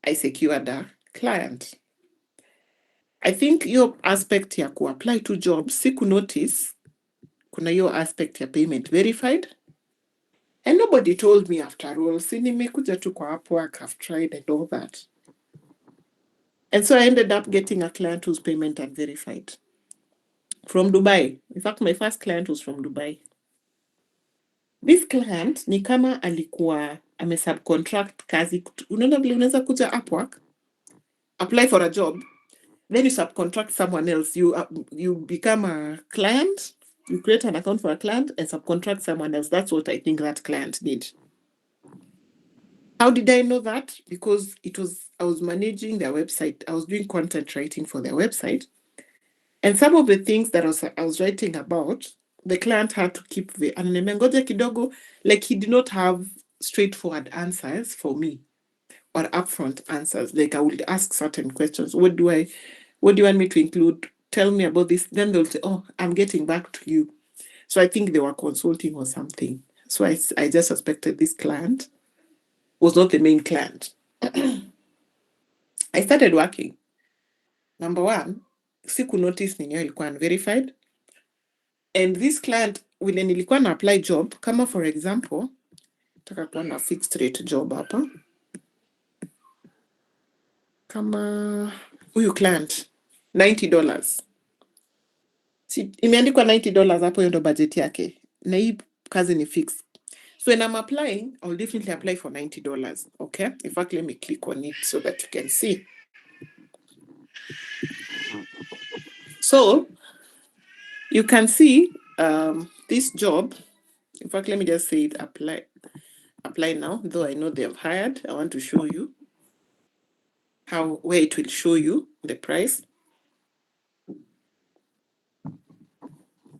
I secured a client. I think your aspect ya apply to jobs, siku notice, kuna your aspect ya payment verified. And nobody told me after all, nimekuja tu kwa Upwork, I've tried and all that. And so I ended up getting a client whose payment and verified. From Dubai. In fact, my first client was from Dubai. This client ni kama alikuwa subcontract kazi. Unaona vile unaweza kuja Upwork, apply for a job, then you subcontract someone else. You become a client, you create an account for a client and subcontract someone else. That's what I think that client did. How did I know that? Because I was managing their website. I was doing content writing for their website. And some of the things that I was writing about, the client had to keep nimengoja kidogo, like he did not have straightforward answers for me or upfront answers. Like I would ask certain questions. What do you want me to include? Tell me about this. Then they'll say, oh, I'm getting back to you. So I think they were consulting or something. So I just suspected this client was not the main client. I started working. number one, siku notice ninyo ilikuwa unverified. And this client, vile nilikuwa na apply job, kama for example, taka kuwa na fixed rate job hapa. Kama huyu client, $90. Si, imeandikwa $90 hapo, hiyo ndo budget yake. Na hii kazi ni fixed. So when I'm applying, I'll definitely apply for $90, okay? In fact, let me click on it so that you can see. So you can see this job. In fact, let me just say it, apply now, though I know they have hired. I want to show you where it will show you the price.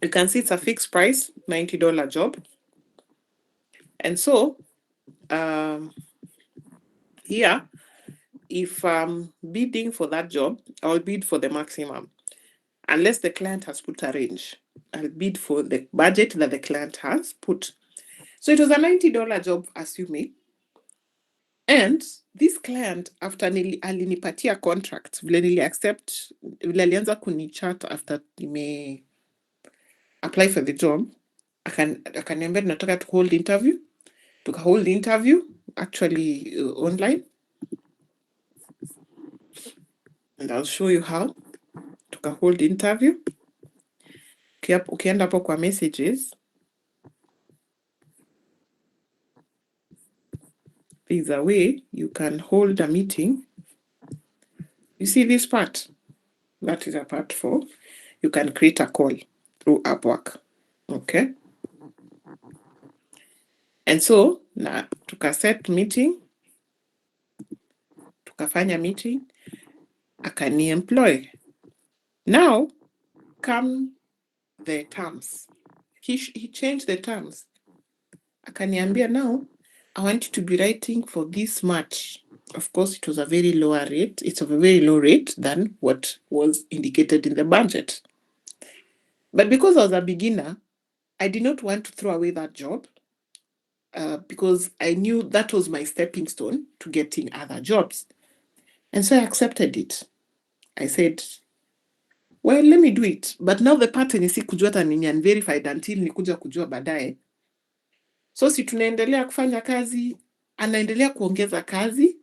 You can see it's a fixed price, $90 job. And so here, if I'm bidding for that job, I'll bid for the maximum. Unless the client has put a range, I'll bid for the budget that the client has put. So it was a $90 job, assuming. And this client, after alinipatia contract, vile nili accept, vile alianza kunichat after nime apply for the job, akaniambia nataka to hold interview. Tuka hold interview, actually online. And I'll show you how. Tuka hold interview. Ukienda hapo kwa messages, there's a way you can hold a meeting. You see this part? That is a part 4. You can create a call through Upwork. Okay? And so, na tukaset meeting. Tukafanya meeting. Akani employ. Now, come the terms. He changed the terms. Akaniambia now, I want you to be writing for this much. Of course, it was a very lower rate. It's of a very low rate than what was indicated in the budget. But because I was a beginner, I did not want to throw away that job because I knew that was my stepping stone to getting other jobs. And so I accepted it. I said, well, let me do it. But now the pattern is kujua hata nini unverified until nikuja kujua baadaye. So si tunaendelea kufanya kazi, anaendelea kuongeza kazi,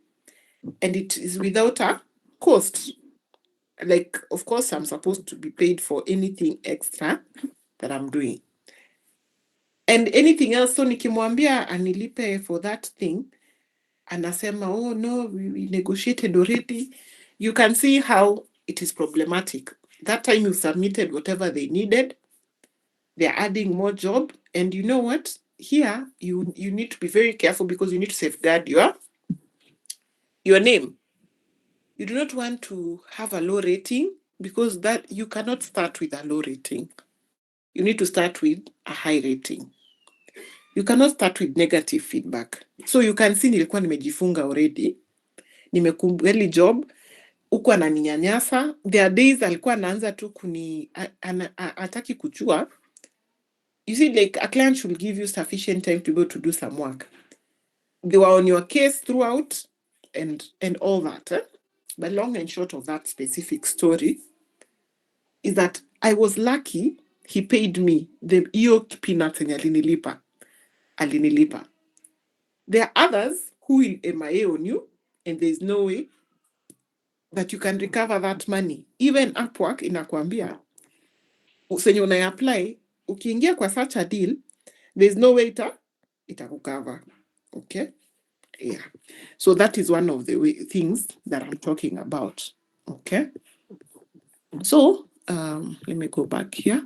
and it is without a cost. Like, of course, I'm supposed to be paid for anything extra that I'm doing. And anything else, so nikimwambia anilipe for that thing, anasema, oh no, we negotiated already. You can see how it is problematic. That time you submitted whatever they needed. They're adding more job. And you know what? Here, you need to be very careful because you need to safeguard your name. You do not want to have a low rating because that you cannot start with a low rating. You need to start with a high rating. You cannot start with negative feedback. So you can see nilikuwa nimejifunga already. Nimekumbeli job. Huku ananinyanyasa. There are days alikuwa anaanza tu ataki kujua. You see, like a client should give you sufficient time to be able to do some work. They were on your case throughout and all that. But long and short of that specific story is that I was lucky he paid me the yoked peanuts and alinilipa. There are others who will MIA on you and there's no way that you can recover that money. Even Upwork inakwambia, usenye unai-apply, ukiingia kwa such a deal, there's no way itakucover. Okay? Yeah. So that is one of the things that I'm talking about. Okay? So, let me go back here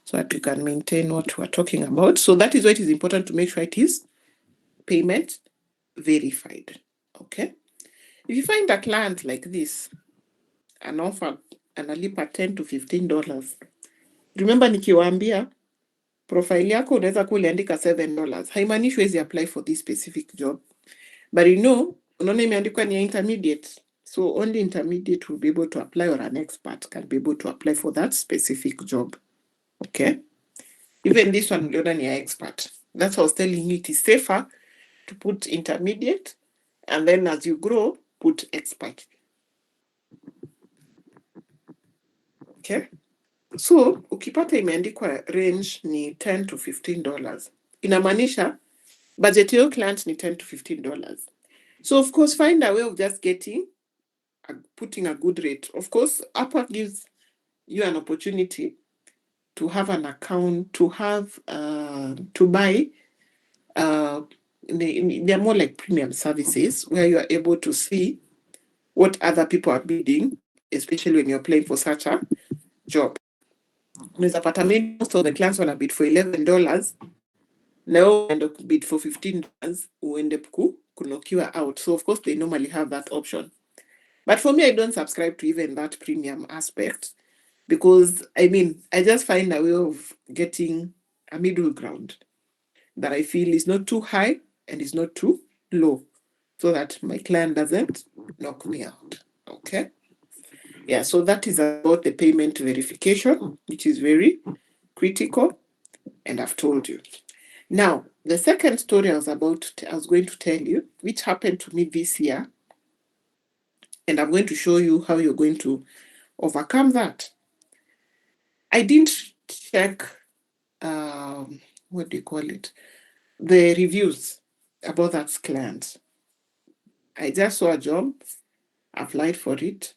so that we can maintain what we're talking about. So that is why it is important to make sure it is payment verified. Okay? If you find a client like this, an offer, analipa $10 to $15, remember nikiwaambia, profile yako unaweza kuliandika $7. Haimaanishi wezi apply for this specific job. But you know, unaona imeandikwa ni intermediate. So only intermediate will be able to apply, or an expert can be able to apply for that specific job. Okay? Even this one, uliona ni expert. That's what I was telling you. It is safer to put intermediate, and then as you grow, put expert. Okay, so ukipata imeandikwa range ni $10 to $15, inamaanisha budget your client ni $10 to $15. So of course find a way of just putting a good rate. Of course Upwork gives you an opportunity to have an account, to buy they're more like premium services where you are able to see what other people are bidding, especially when you're applying for such a job. Most of the clients want to bid for $11. Now end up bid for $15, end up kunokiwa out. So of course they normally have that option. But for me, I don't subscribe to even that premium aspect because I just find a way of getting a middle ground that I feel is not too high and is not too low, so that my client doesn't knock me out. Okay. Yeah, so that is about the payment verification, which is very critical, and I've told you. Now, the second story I was going to tell you, which happened to me this year, and I'm going to show you how you're going to overcome that. I didn't check, what do you call it? The reviews about that client. I just saw a job, applied for it,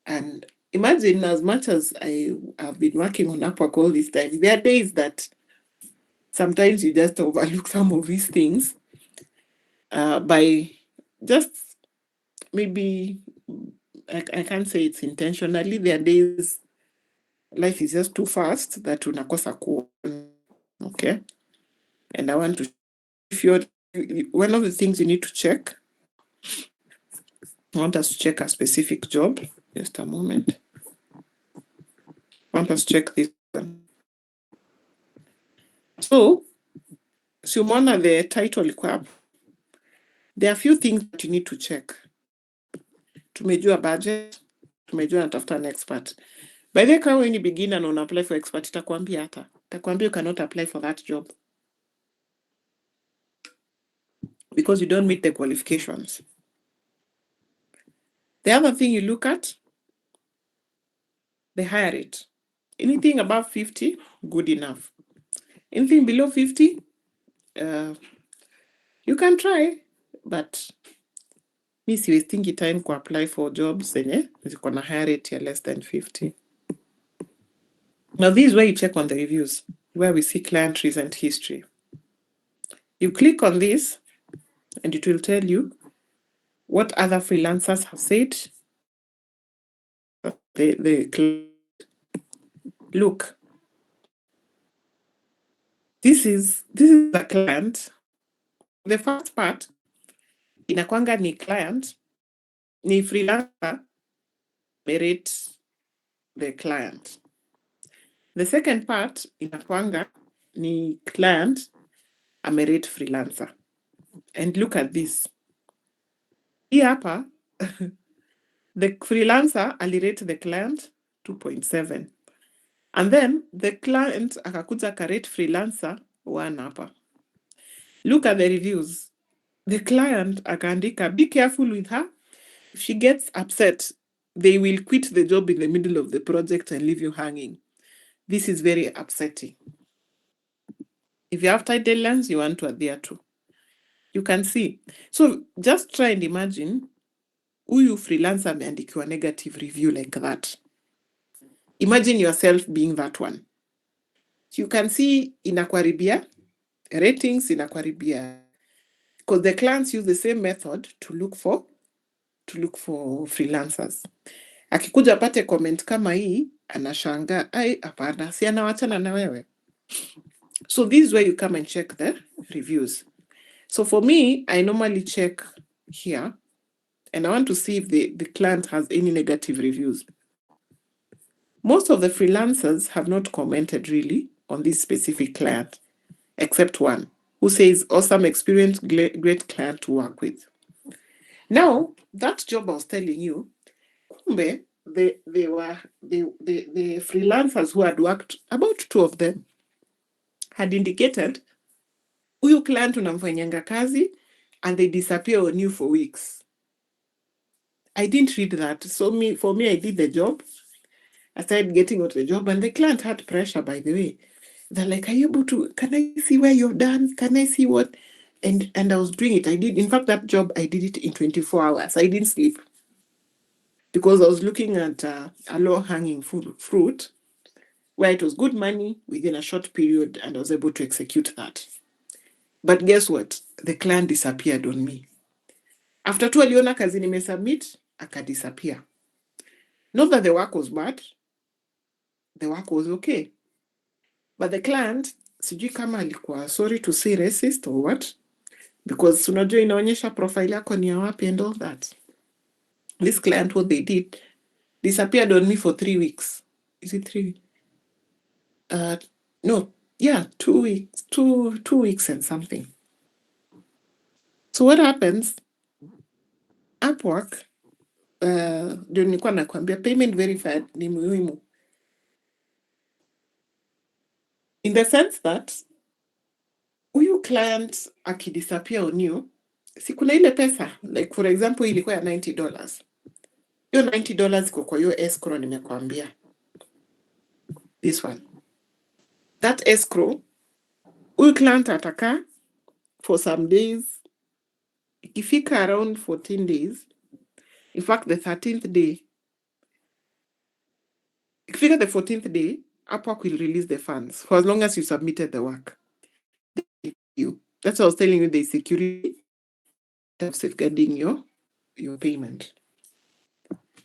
and imagine, as much as I have been working on Upwork all this time, there are days that sometimes you just overlook some of these things by just maybe, I can't say it's intentionally. There are days life is just too fast that unakosa okay? And I want to, one of the things you need to check, I want us to check a specific job. Just a moment. I want us to check this one. So umeona the title iko hapo. There are a few things that you need to check. Tumejua budget, tumejua natafuta an expert. By the way, kama wewe ni beginner na una apply for expert, itakwambia you cannot apply for that job because you don't meet the qualifications. The other thing you look at, the higher rate. Anything above 50, good enough. Anything below 50, you can try, but mi siwastingi time ku apply for jobs zenye ziko na higher rate ya less than 50. Now this is where you check on the reviews, where we see client recent history. You click on this and it will tell you what other freelancers have said. Look, this is the client. The first part inakwanga ni client, ni freelancer rate the client. The second part inakwanga ni client amerate freelancer. And look at this. Hii hapa the freelancer alirate the client 2.7. And then the client akakuja akarate freelancer 1 hapa. Look at the reviews. The client akaandika, be careful with her. If she gets upset, they will quit the job in the middle of the project and leave you hanging. This is very upsetting. If you have tight deadlines, you want to adhere to. You can see. So just try and imagine huyu freelancer ameandikiwa negative review like that. Imagine yourself being that one. You can see inakwaribia, ratings inakwaribia, because the clients use the same method to look for freelancers. Akikuja apate comment kama hii, anashanga, hapana, si anawachana na wewe. So this is where you come and check the reviews. So for me, I normally check here, and I want to see if the client has any negative reviews. Most of the freelancers have not commented really on this specific client, except one who says, awesome experience, great client to work with. Now, that job I was telling you, kumbe, the freelancers who had worked, about 2 of them, had indicated, huyu client unamfanyanga kazi, and they disappear on you for weeks. I didn't read that. So for me, I did the job. I started getting out the job, and the client had pressure, by the way. They're like, are you able to, can I see where you're done? Can I see what? And I was doing it. I did, in fact, that job, I did it in 24 hours. I didn't sleep because I was looking at a low-hanging fruit where it was good money within a short period, and I was able to execute that. But guess what? The client disappeared on me. After tu aliona kazi nimesubmit, akadisappear. Not that the work was bad, the work was okay. But the client, sijui kama alikuwa sorry to say racist or what, because unajua inaonyesha profile yako ni ya wapi and all that. This client, what they did, disappeared on me for 3 weeks. Is it 3 weeks? No, yeah, 2 weeks, 2 weeks and something. So what happens, Upwork, ndio nilikuwa nakwambia payment verified ni muhimu. In the sense that huyu client akidisappear on you, si kuna ile pesa, like for example ilikuwa ya $90. Hiyo $90 iko kwa hiyo escrow nimekwambia. This one. That escrow, huyu client atakaa for some days. Ikifika around 14 days, in fact the 13th day, ikifika the 14th day, Upwork will release the funds for as long as you submitted the work. That's what I was telling you, the security of safeguarding your payment.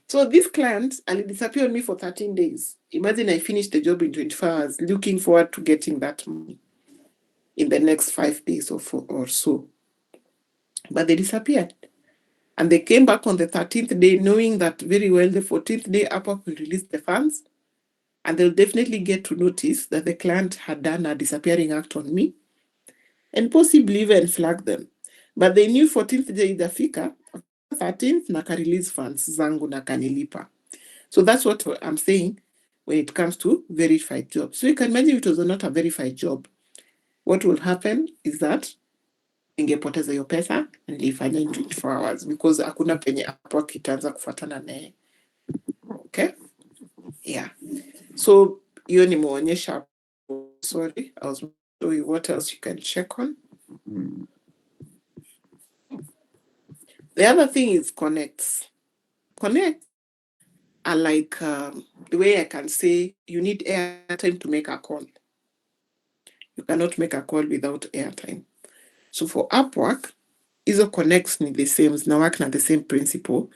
So this client, and disappeared on me for 13 days. Imagine I finished the job in 24 hours, looking forward to getting that money in the next 5 days or so. But they disappeared. And they came back on the 13th day, knowing that very well the 14th day Upwork will release the funds, and they'll definitely get to notice that the client had done a disappearing act on me, and possibly even flag them. But they knew 14th day itafika, 13th naka release funds zangu na kanilipa. So that's what I'm saying when it comes to verified jobs. So you can imagine it was not a verified job. What will happen is that ningepoteza hiyo pesa nilifanya in 24 hours because hakuna penye Upwork itaanza kufuatana naye. Okay? Yeah. So hiyo nimeonyesha. Sorry, I was showing you what else you can check on. The other thing is connects. Connects are like the way I can say you need airtime to make a call. You cannot make a call without airtime. So for Upwork, hizo connects ni the same, zinawak na the same principle.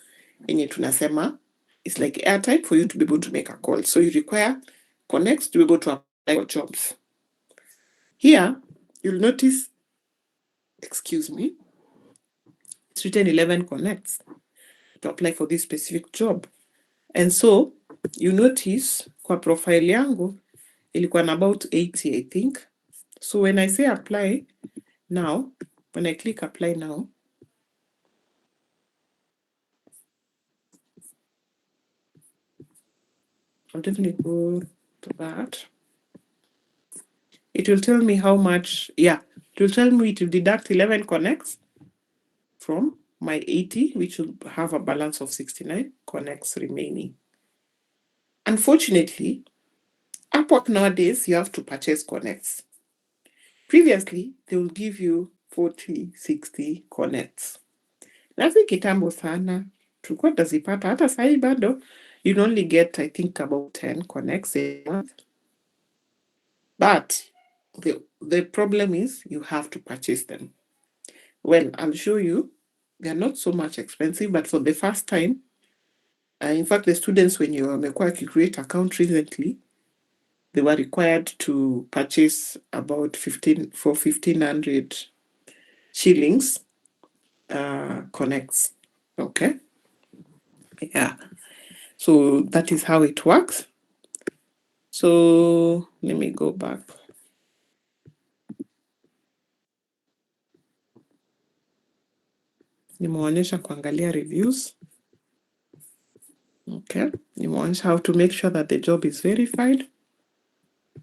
Yenye tunasema, it's like airtime for you to be able to make a call. So you require connects to be able to apply for jobs. Here, you'll notice, excuse me, it's written 11 connects to apply for this specific job. And so, you notice, kwa profile yangu, ilikuwa na about 80, I think. So when I say apply now, when I click apply now, I'll definitely go to that. It will tell me how much, yeah, it will tell me to deduct 11 connects from my 80, which will have a balance of 69 connects remaining. Unfortunately, Upwork nowadays, you have to purchase connects. Previously, they will give you 40, 60 connects. Nazi kitambo sana, tulikuwa tazipata, hata sahi bado, you only get, I think, about 10 connects a month. But the problem is you have to purchase them. Well, I'll show you. They're not so much expensive, but for the first time, in fact, the students, when you wamekuwa create account recently, they were required to purchase about 1,500 shillings connects. Okay. Yeah. So that is how it works. So let me go back. Nimeonyesha kuangalia reviews. Okay. Nimeonyesha how to make sure that the job is verified.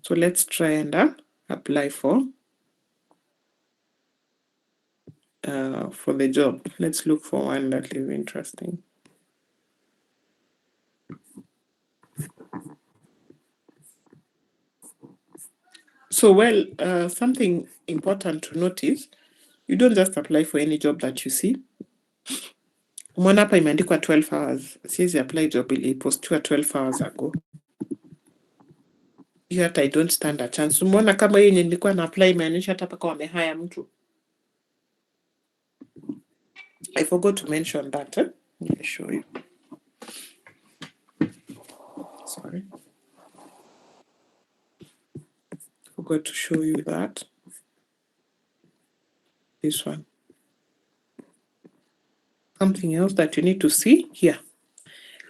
So let's try and apply for the job. Let's look for one that is interesting. So, well, something important to notice, you don't just apply for any job that you see. Umeona hapa imeandikwa 12 hours. Siwezi apply job ilipostiwa 12 hours ago. Hiyo hata I don't stand a chance. Umeona kama hiyo yenye nilikuwa na apply imeonyesha hata paka wamehire mtu. I forgot to mention that. Let me show you. Sorry. Forgot to show you that. This one. Something else that you need to see here.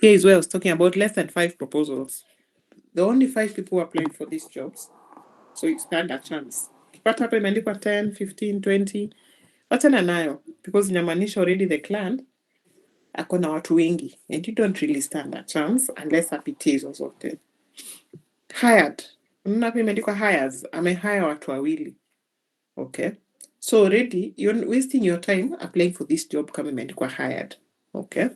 Here is where I was talking about less than 5 proposals. The only 5 people who applied for these jobs. So you stand a chance. But hapa imeandikwa 10, 15, 20. Wachana nayo. Because inamaanisha already the client ako na watu wengi. And you don't really stand a chance unless apitizo zote. Hired. Unaona hapa imeandikwa hires. Amehire watu wawili. Okay. So already you're wasting your time applying for this job kama imeandikwa hired. Okay.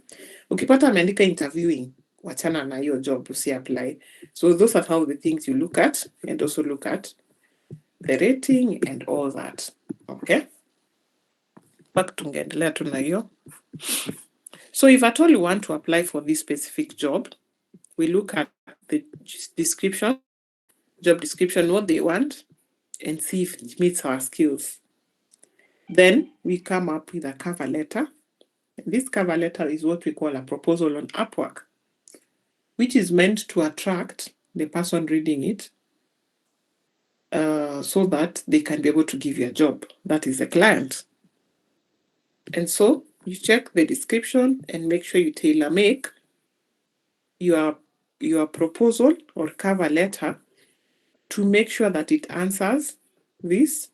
Ukipata ameandika interviewing, wachana na hiyo job, usi apply. So those are how the things you look at, and also look at the rating and all that. Okay. Back tungeendelea tu na hiyo. So if at all you want to apply for this specific job, we look at the description, job description, what they want, and see if it meets our skills. Then we come up with a cover letter. This cover letter is what we call a proposal on Upwork, which is meant to attract the person reading it so that they can be able to give you a job. That is the client. And so you check the description and make sure you tailor-make your proposal or cover letter to make sure that it answers this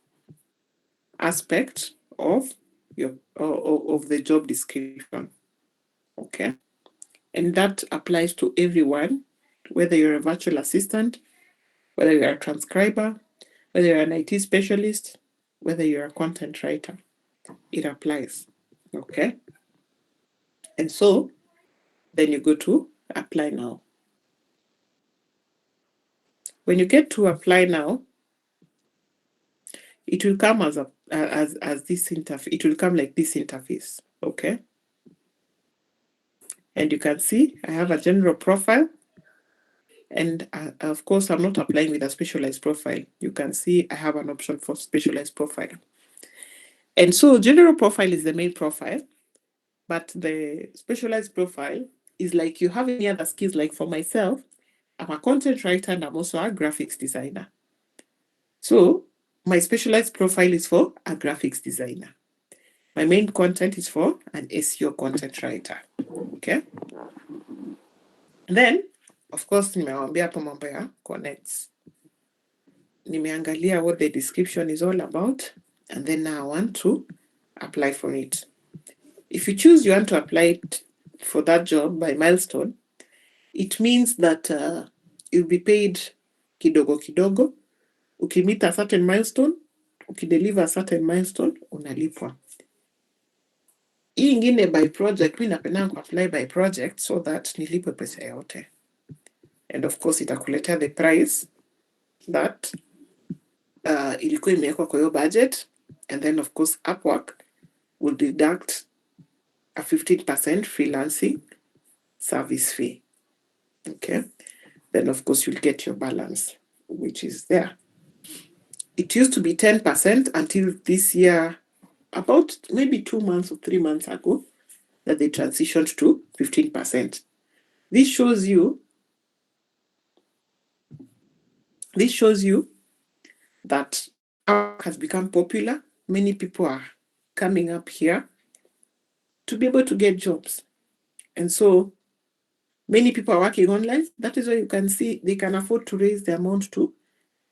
aspect of of the job description. Okay. And that applies to everyone, whether you're a virtual assistant, whether you're a transcriber, whether you're an IT specialist, whether you're a content writer. It applies. Okay. And so then you go to apply now. When you get to apply now, it will come as this interface. It will come like this interface. Okay. And you can see I have a general profile. And of course, I'm not applying with a specialized profile. You can see I have an option for specialized profile. And so general profile is the main profile, but the specialized profile is like you have any other skills. Like for myself, I'm a content writer and I'm also a graphics designer. So my specialized profile is for a graphics designer. My main content is for an SEO content writer. Okay. And then, of course, nimewambia hapo mambo ya connects. Nimeangalia what the description is all about, and then now I want to apply for it. If you choose you want to apply for that job by milestone, it means that you'll be paid kidogo kidogo. Ukimit a certain milestone, ukideliver a certain milestone, unalipwa. Hii ingine by project, mimi napenda apply by project so that nilipwe pesa yote. And of course itakuletea the price that ilikuwa imewekwa kwa hiyo budget, and then of course Upwork will deduct a 15% freelancing service fee. Okay. Then of course you'll get your balance, which is there. It used to be 10% until this year, about maybe 2 months or 3 months ago, that they transitioned to 15%. This shows you that Upwork has become popular. Many people are coming up here to be able to get jobs. And so many people are working online. That is why you can see they can afford to raise the amount to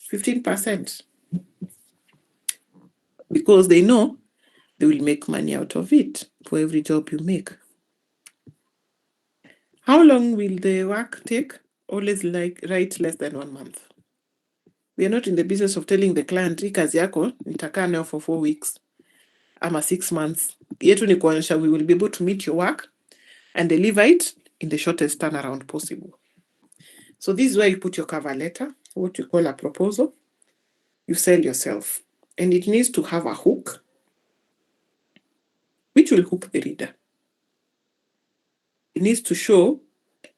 15%. Because they know they will make money out of it for every job you make. How long will the work take? Always write less than 1 month. We are not in the business of telling the client, kazi yako, nitakaa nayo for 4 weeks, ama 6 months. Yetu ni kuonyesha we will be able to meet your work and deliver it in the shortest turnaround possible. So this is where you put your cover letter, what you call a proposal. you sell yourself, and it needs to have a hook which will hook the reader. It needs to show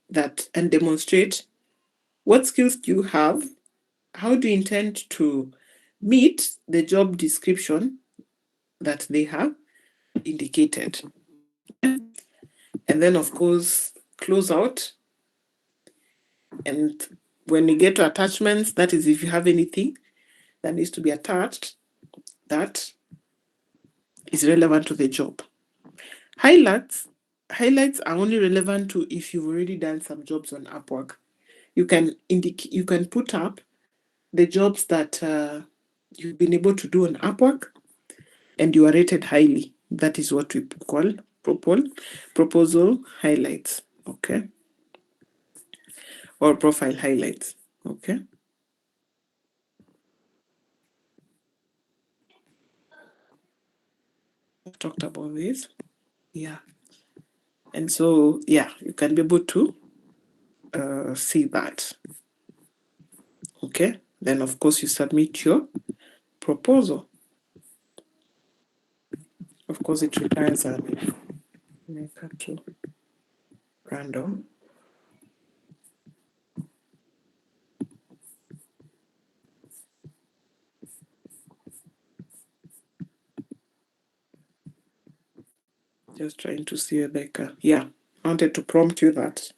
that and demonstrate what skills do you have, how do you intend to meet the job description that they have indicated. And then, of course, close out. And when you get to attachments, that is if you have anything that needs to be attached that is relevant to the job. Highlights are only relevant to if you've already done some jobs on Upwork. You can put up the jobs that you've been able to do on Upwork and you are rated highly. That is what we call proposal highlights, okay? Or profile highlights, okay? I've talked about this, yeah. And so, yeah, you can be able to see that, okay? Then, of course, you submit your proposal. Of course, it requires a maker to random. Just trying to see Rebecca. Yeah, I wanted to prompt you that.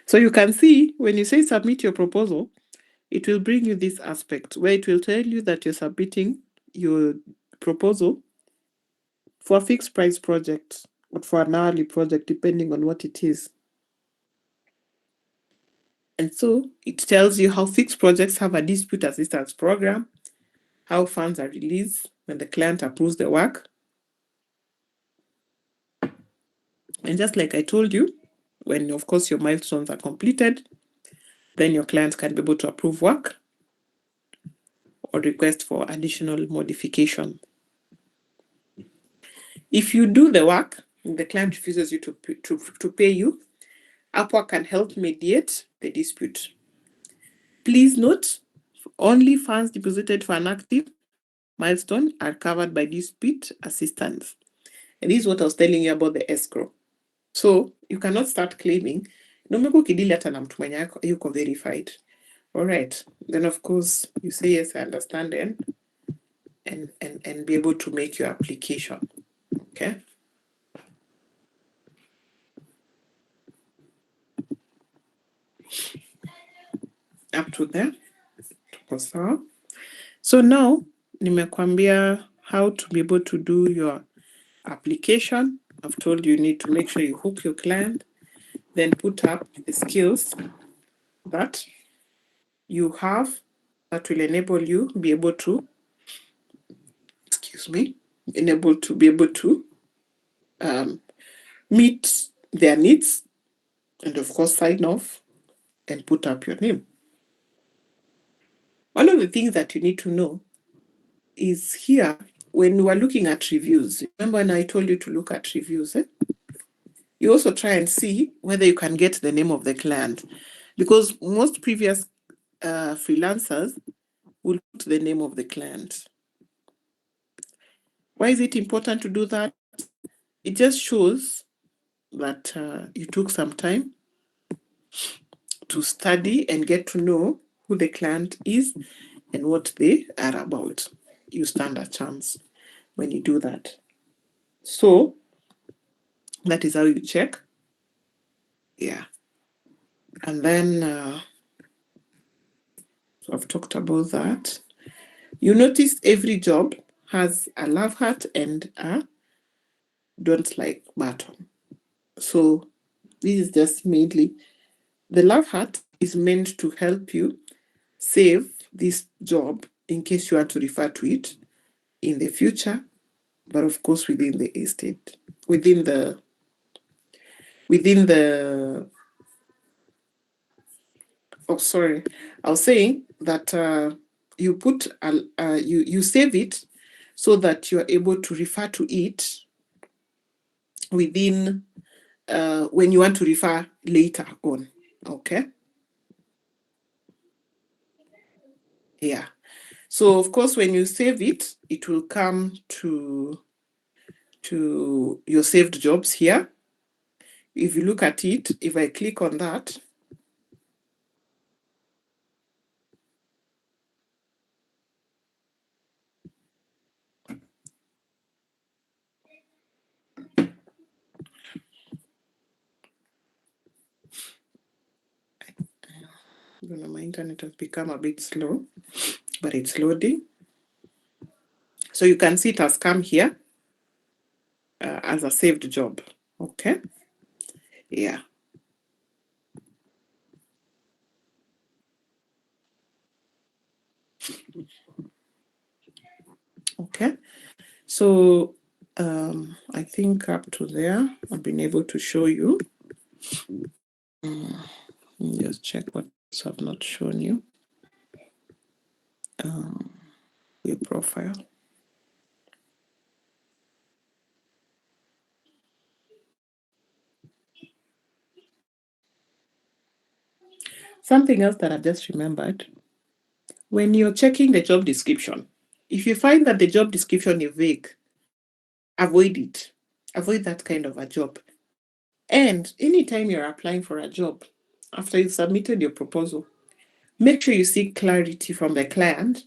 So you can see when you say submit your proposal, it will bring you this aspect where it will tell you that you're submitting your proposal for a fixed price project or for an hourly project, depending on what it is. And so it tells you how fixed projects have a dispute assistance program, how funds are released when the client approves the work. And just like I told you, when, of course, your milestones are completed, then your client can be able to approve work or request for additional modification. If you do the work and the client refuses you to pay you, Upwork can help mediate the dispute. Please note, only funds deposited for an active milestone are covered by dispute assistance. And this is what I was telling you about the escrow. So you cannot start claiming, no umekuwa ukidili hata na mtu mwenye yuko verified. All right. Then, of course, you say, yes, I understand, and be able to make your application. Okay. Up to there. So now, nimekwambia how to be able to do your application. I've told you need to make sure you hook your client, then put up the skills that you have that will enable you be able to, enable to be able to meet their needs, and of course sign off and put up your name. One of the things that you need to know is here, when you are looking at reviews, remember when I told you to look at reviews, you also try and see whether you can get the name of the client, because most previous freelancers will put the name of the client. Why is it important to do that? It just shows that you took some time to study and get to know who the client is and what they are about. You stand a chance when you do that. So that is how you check. Yeah. And then, so I've talked about that. You notice every job has a love heart and a don't like button. So this is just mainly, the love heart is meant to help you save this job in case you want to refer to it in the future, but of course within the estate, within the oh, sorry, I was saying that you put you save it so that you are able to refer to it within when you want to refer later on. Okay. Yeah. So of course, when you save it, it will come to your saved jobs here. If you look at it, if I click on that, my internet has become a bit slow, but it's loading. So you can see it has come here as a saved job. Okay. Yeah. Okay. So I think up to there, I've been able to show you. Just check what I've not shown you. Your profile. Something else that I've just remembered, when you're checking the job description, if you find that the job description is vague, avoid it. Avoid that kind of a job. And anytime you're applying for a job, after you've submitted your proposal, make sure you seek clarity from the client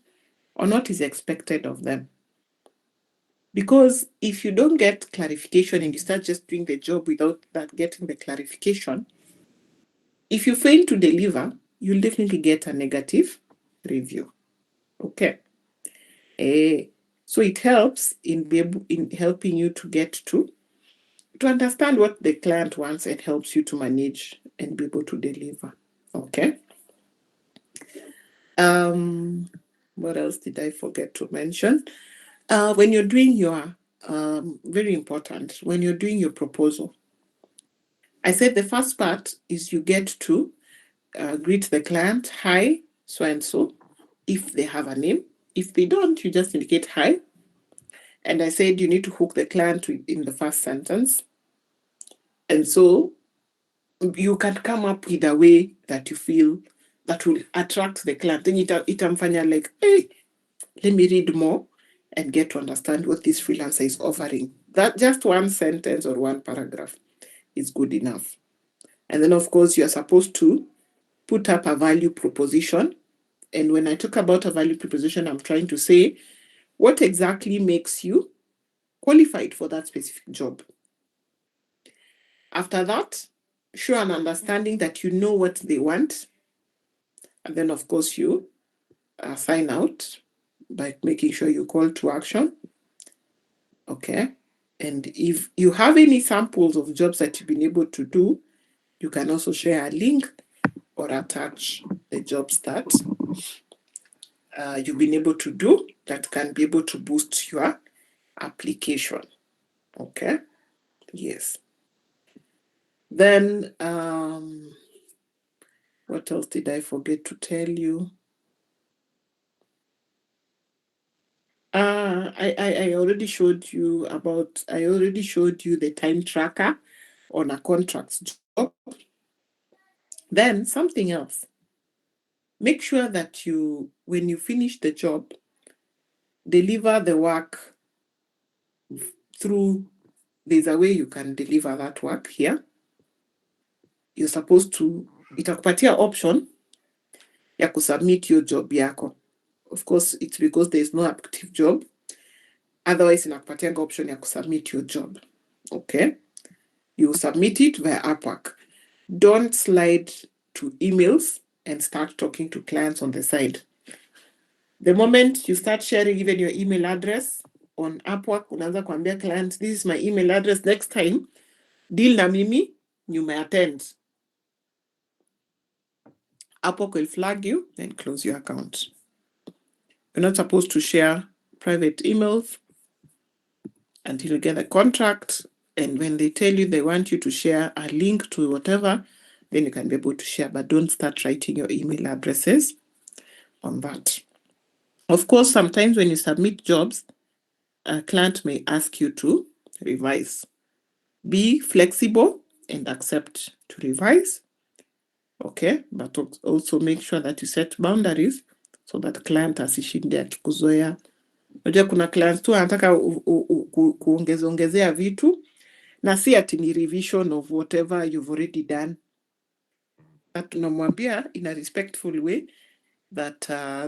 on what is expected of them. Because if you don't get clarification and you start just doing the job without that getting the clarification, if you fail to deliver, you'll definitely get a negative review. Okay. So it helps in helping you to get to understand what the client wants and helps you to manage and be able to deliver. Okay. What else did I forget to mention? When you're doing your very important, when you're doing your proposal, I said the first part is you get to greet the client, hi, so and so, if they have a name. If they don't, you just indicate hi. And I said you need to hook the client in the first sentence. And so you can come up with a way that you feel that will attract the client. Then itamfanya like, hey, let me read more and get to understand what this freelancer is offering. That just one sentence or one paragraph is good enough. And then, of course, you're supposed to put up a value proposition. And when I talk about a value proposition, I'm trying to say what exactly makes you qualified for that specific job. After that, show an understanding that you know what they want. And then, of course, you sign out by making sure you call to action. Okay. And if you have any samples of jobs that you've been able to do, you can also share a link or attach the jobs that you've been able to do that can be able to boost your application. Okay. Yes. Then, what else did I forget to tell you? I already showed you the time tracker on a contract job. Then something else. Make sure that when you finish the job, deliver the work through, there's a way you can deliver that work here. You're supposed to, itakupatia option ya kusubmit your job yako. Of course, it's because there's no active job. Otherwise, inakupatia option ya kusubmit your job. Okay? You submit it via Upwork. Don't slide to emails and start talking to clients on the side. The moment you start sharing even your email address on Upwork, unaanza kuambia clients, this is my email address, next time, deal na mimi, you may attend. Upwork will flag you and close your account. You're not supposed to share private emails until you get a contract. And when they tell you they want you to share a link to whatever, then you can be able to share, but don't start writing your email addresses on that. Of course, sometimes when you submit jobs, a client may ask you to revise. Be flexible and accept to revise. Okay, but also make sure that you set boundaries so that client asishinde akikuzoea. Unajua kuna clients tu anataka kuongezea vitu na si ati ni revision of whatever you've already done. But tunamwambia in a respectful way that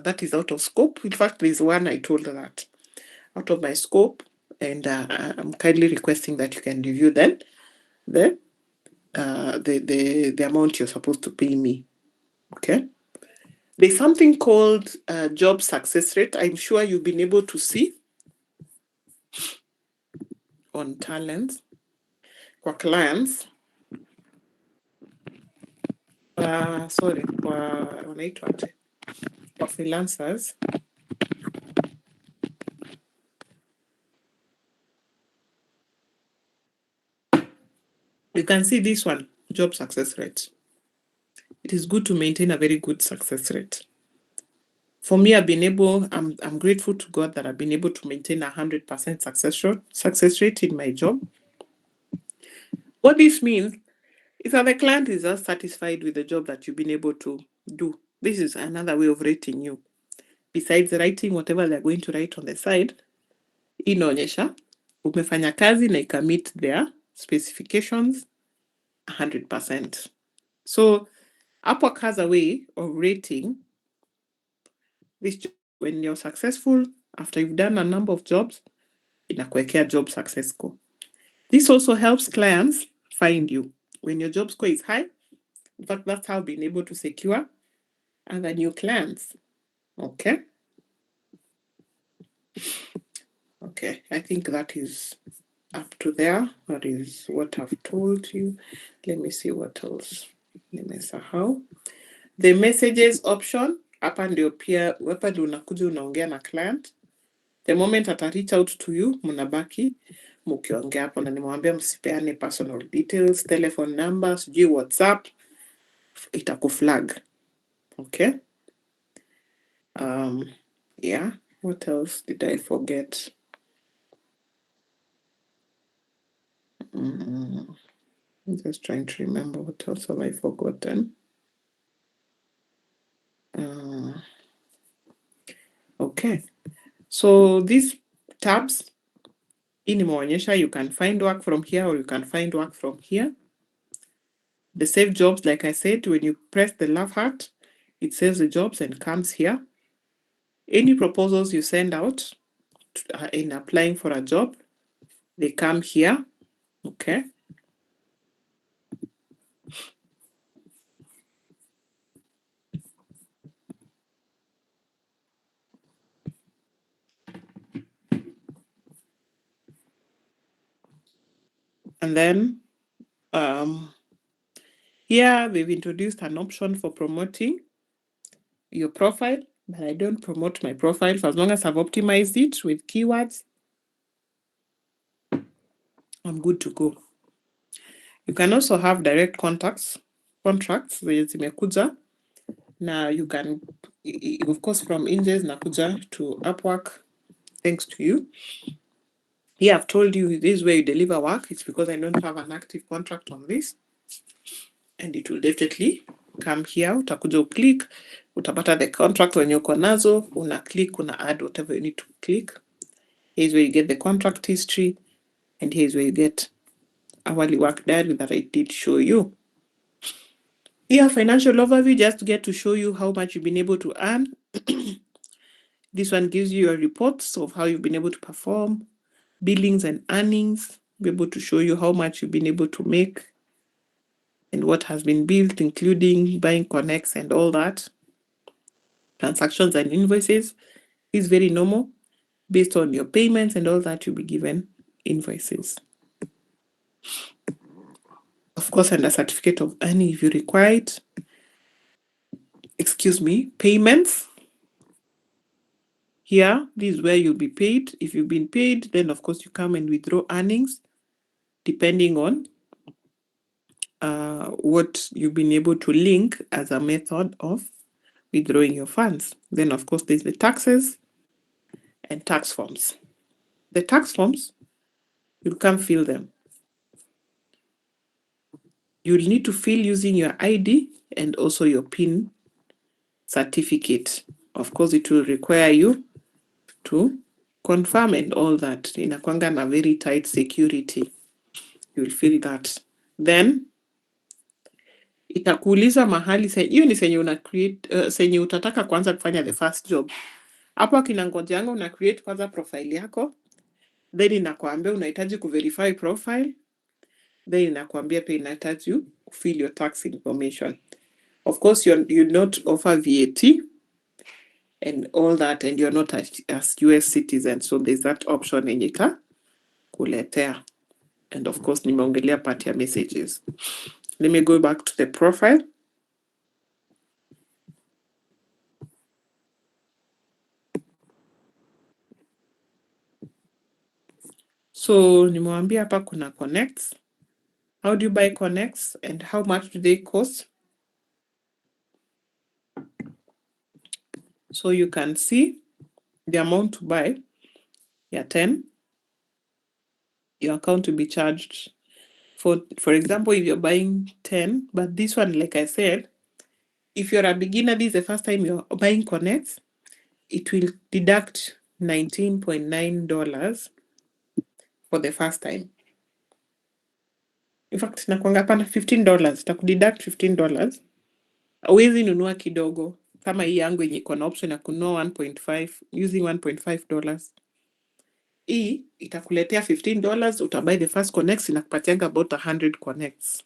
that is out of scope. In fact, there's one I told her that out of my scope, and I'm kindly requesting that you can review then the amount you're supposed to pay me. Okay. There's something called job success rate. I'm sure you've been able to see on talents for clients. Sorry, for freelancers. You can see this one, job success rate. It is good to maintain a very good success rate. For me, I'm grateful to God that I've been able to maintain 100% success rate in my job. What this means is that the client is just satisfied with the job that you've been able to do. This is another way of rating you. Besides writing whatever they're going to write on the side, inaonyesha umefanya kazi na ika-meet their specifications 100%. So Upwork has a way of rating this job. When you're successful, after you've done a number of jobs, inakuwekea job success score. This also helps clients find you. When your job score is high, in fact, that's how being able to secure other new clients. Okay. Okay, I think that is up to there. That is what I've told you. Let me see what else. Nimesahau. The messages option, hapa ndio pia, hapa ndio unakuja unaongea na client. The moment ata reach out to you, mnabaki mkiongea hapo, na nimwambia msipeane personal details, telephone numbers, WhatsApp, itakuflag. Okay. Yeah, what else did I forget? I'm just trying to remember what else have I forgotten. Okay, so these tabs, inimeonyesha you can find work from here or you can find work from here. The save jobs, like I said, when you press the love heart, it saves the jobs and comes here. Any proposals you send out in applying for a job, they come here. Okay. And then here they've introduced an option for promoting your profile, but I don't promote my profile. For as long as I've optimized it with keywords, I'm good to go. You can also have direct contracts zenye zimekuja. Now you can, of course, from Injes nakuja to Upwork, thanks to you. Here I've told you this is where you deliver work. It's because I don't have an active contract on this. And it will definitely come here. Utakuja click, utapata the contract when uko nazo, una click, una add whatever you need to click. Here's where you get the contract history, and here's where you get hourly work diary that I did show you. Here, financial overview, just to get to show you how much you've been able to earn. This one gives you your reports of how you've been able to perform, billings and earnings, be able to show you how much you've been able to make and what has been billed, including buying connects and all that. Transactions and invoices is very normal. Based on your payments and all that, you'll be given invoices. Of course, and a certificate of earning if you require it. Payments. Here, this is where you'll be paid. If you've been paid, then of course you come and withdraw earnings, depending on what you've been able to link as a method of withdrawing your funds. Then of course there's the taxes and tax forms. The tax forms, you'll come fill them. You'll need to fill using your ID and also your PIN certificate. Of course, it will require you to confirm and all that. Inakwanga na very tight security. You'll feel that. Then itakuuliza mahali hiyo ni senye una create senye utataka kwanza kufanya the first job. Hapo kinangojeanga una create kwanza profile yako, then inakuambia unahitaji kuverify profile, then inakuambia pia inahitaji fill your tax information. Of course, you not offer VAT and all that, and you're not a US citizen, so there's that option yenye itakuletea. And of course, nimeongelea part ya messages. Let me go back to the profile. So nimewambia hapa kuna connects. How do you buy connects and how much do they cost? So you can see the amount to buy. Yeah, 10. Your account will be charged. For example, if you're buying 10, but this one, like I said, if you're a beginner, this is the first time you're buying connects, it will deduct $19.9 for the first time. In fact, nakwanga pana $15. Takudeduct $15. Awezi nunua kidogo. Kama hii yangu yenye iko na option ya kununua 1.5 using $1.5. Hii itakuletea $15, utabuy the first connects, inakupatianga about 100 connects.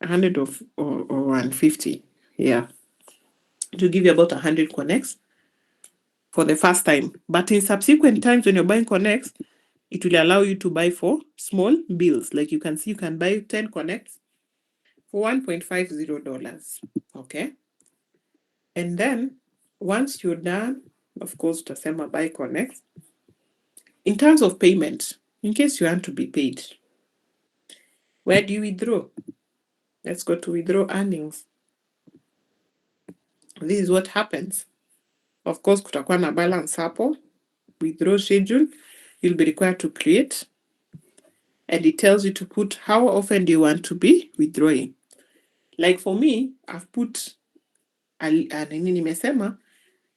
100 or 150. Yeah. To give you about 100 connects for the first time. But in subsequent times when you're buying connects, it will allow you to buy for small bills. Like you can see, you can buy 10 connects for $1.50. Okay. And then once you're done, of course, utasema buy connects. In terms of payment, in case you want to be paid, where do you withdraw? Let's go to withdraw earnings. This is what happens. Of course, kutakuwa na balance hapo. Withdraw schedule, you'll be required to create. And it tells you to put how often do you want to be withdrawing. Like for me, I've put nimesema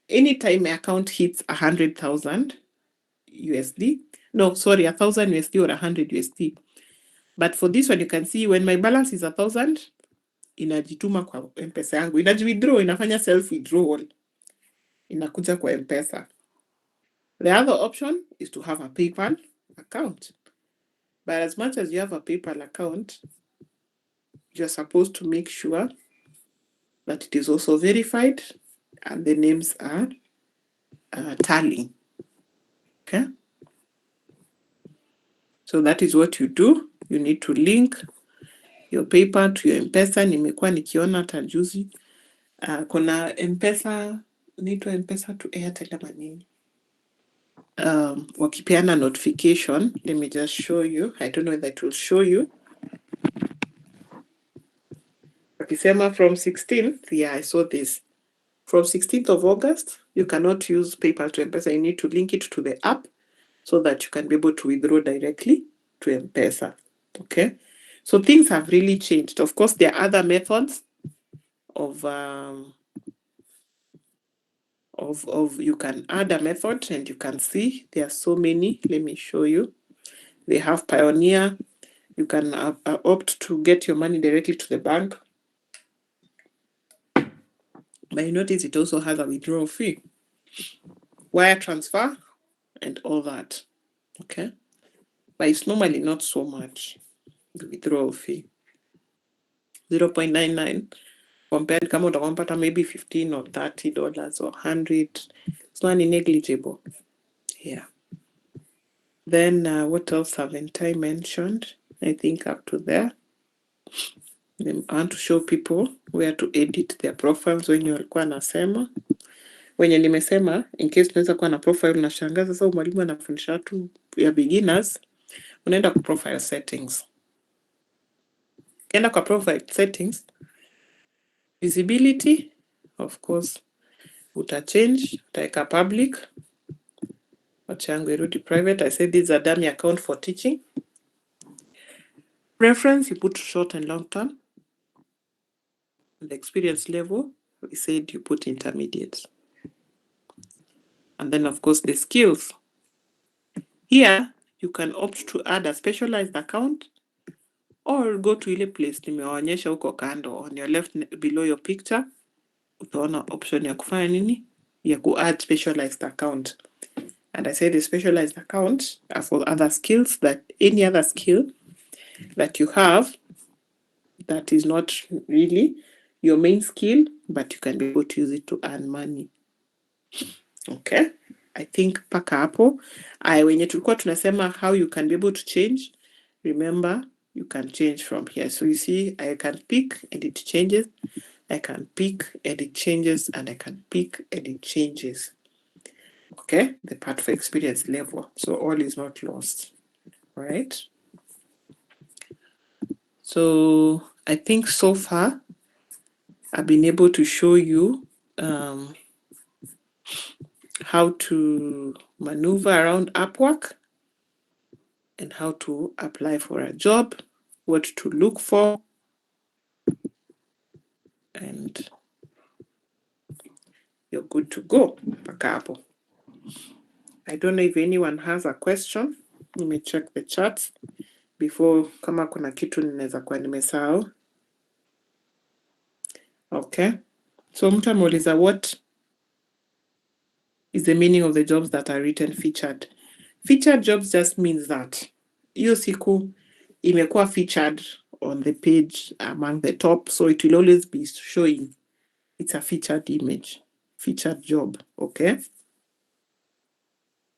anytime my account hits 100,000 USD. No, sorry, 1,000 USD or 100 USD. But for this one, you can see when my balance is 1,000, inajituma kwa M-Pesa yangu. Inajiwithdraw, inafanya self-withdrawal. Inakuja kwa M-Pesa. The other option is to have a PayPal account. But as much as you have a PayPal account, you're supposed to make sure that it is also verified and the names are tallying. Okay? So that is what you do. You need to link your PayPal to your M-Pesa. Nimekuwa nikiona hata juzi. Kuna M-Pesa, inaitwa M-Pesa to Airtel ama nini. Wakipeana notification. Let me just show you. I don't know if that will show you. Wakisema from 16th, yeah, I saw this. From 16th of August, you cannot use PayPal to M-Pesa. You need to link it to the app so that you can be able to withdraw directly to M-Pesa. Okay? So things have really changed. Of course, there are other methods of you can add a method and you can see there are so many. Let me show you. They have Pioneer. You can opt to get your money directly to the bank. But you notice it also has a withdrawal fee. Wire transfer and all that. Okay? But it's normally not so much, the withdrawal fee. 0.99 compared kama utakumpata maybe $15 or $30 or $100. It's not negligible. Yeah. Then what else haven't I mentioned? I think up to there. I want to show people where to edit their profiles when you walikuwa nasema. Wenye nimesema, in case unaweza kuwa na profile unashangaa sasa mwalimu anafundisha tu ya beginners, unaenda kwa profile settings. Ukienda kwa profile settings, visibility, of course, utachange, utaweka public. Wacha yangu irudi private. I said this is a dummy account for teaching. Preference, you put short and long term. The experience level, we said you put intermediate. And then of course the skills. Here you can opt to add a specialized account or go to ile place nimewaonyesha huko kando on your left below your picture. Utaona option ya kufanya nini? Ya ku-add specialized account. And I say the specialized account are for other skills, that any other skill that you have that is not really your main skill, but you can be able to use it to earn money. Okay, I think paka hapo. Wenye tulikuwa tunasema how you can be able to change, remember you can change from here. So you see I can pick and it changes, I can pick and it changes, and I can pick and it changes. Okay, the part for experience level. So all is not lost, right? So I think so far I've been able to show you how to maneuver around Upwork and how to apply for a job, what to look for, and you're good to go. Paka hapo. I don't know if anyone has a question. Let me check the chat before kama kuna kitu ninaweza kuwa nimesahau. Okay. So mtu ameuliza what is the meaning of the jobs that are written featured? Featured jobs just means that hiyo siku imekuwa featured on the page among the top, so it will always be showing it's a featured image, featured job. Okay.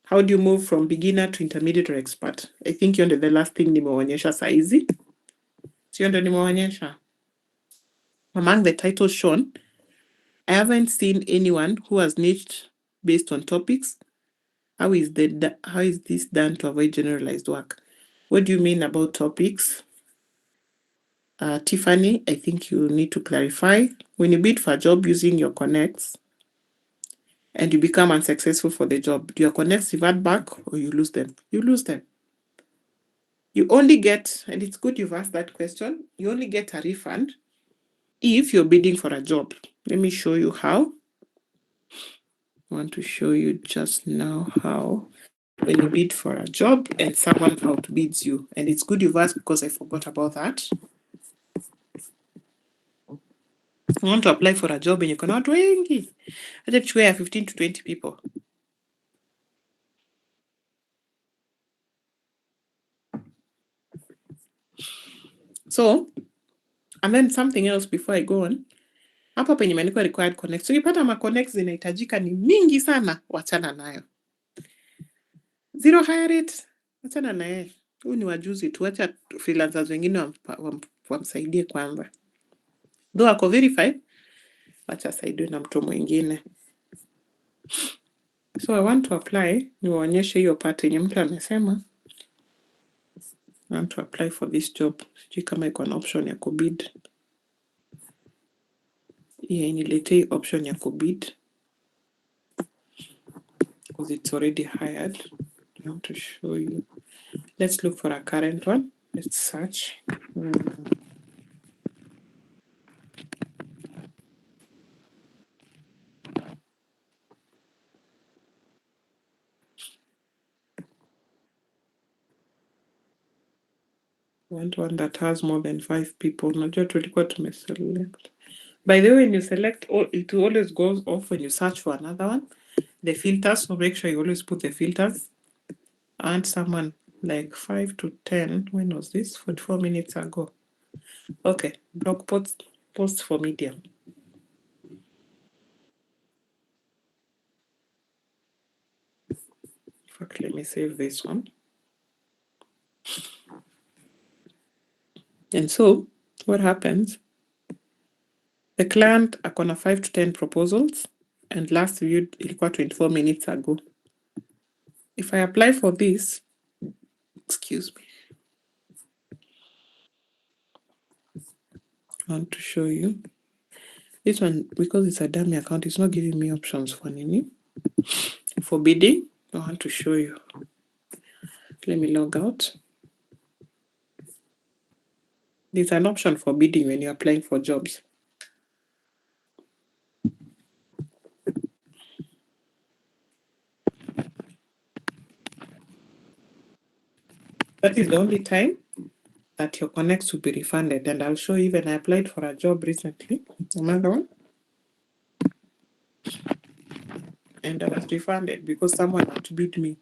How do you move from beginner to intermediate or expert? I think you're the last thing nimeonyesha saizi. Sio ndo nimeonyesha. Among the titles shown, I haven't seen anyone who has niched based on topics. How is this done to avoid generalized work? What do you mean about topics? Tiffany, I think you need to clarify. When you bid for a job using your connects and you become unsuccessful for the job, do your connects revert back or you lose them? You lose them. You only get, and it's good you've asked that question, you only get a refund if you're bidding for a job. Let me show you how. I want to show you just now how when you bid for a job and someone outbids you. And it's good you've asked because I forgot about that. I want to apply for a job and you cannot wengi. Acha tuchukue ya 15 to 20 people. So, and then something else before I go on. Hapa penye imeandikwa required connect. So ukipata ma connects zinahitajika ni mingi sana, wachana nayo. Zero hire rate, wachana naye. Huyu ni wajuzi tu, acha freelancers wengine wamsaidie kwanza. Though ako verified, wacha saidiwe na mtu mwingine. So I want to apply, niwaonyeshe hiyo part yenye mtu amesema. I want to apply for this job. Sijui kama iko na option ya kubid. Yeah, iniletee option ya kubid. Because it's already hired. I want to show you. Let's look for a current one. Let's search. Want one that has more than 5 people. Najua tulikuwa tumeselect. By the way, when you select, it always goes off when you search for another one. The filters, so make sure you always put the filters. And someone like 5 to 10. When was this? 44 minutes ago. Okay, blog post for Medium. In fact, let me save this one. And so, what happens? The client akona 5 to 10 proposals and last viewed ilikuwa 24 minutes ago. If I apply for this, excuse me, I want to show you. This one, because it's a dummy account, it's not giving me options for nini. For bidding, I want to show you. Let me log out. There's an option for bidding when you're applying for jobs. That is the only time that your connects will be refunded. And I'll show you, even I applied for a job recently, another one. And I was refunded because someone outbid me.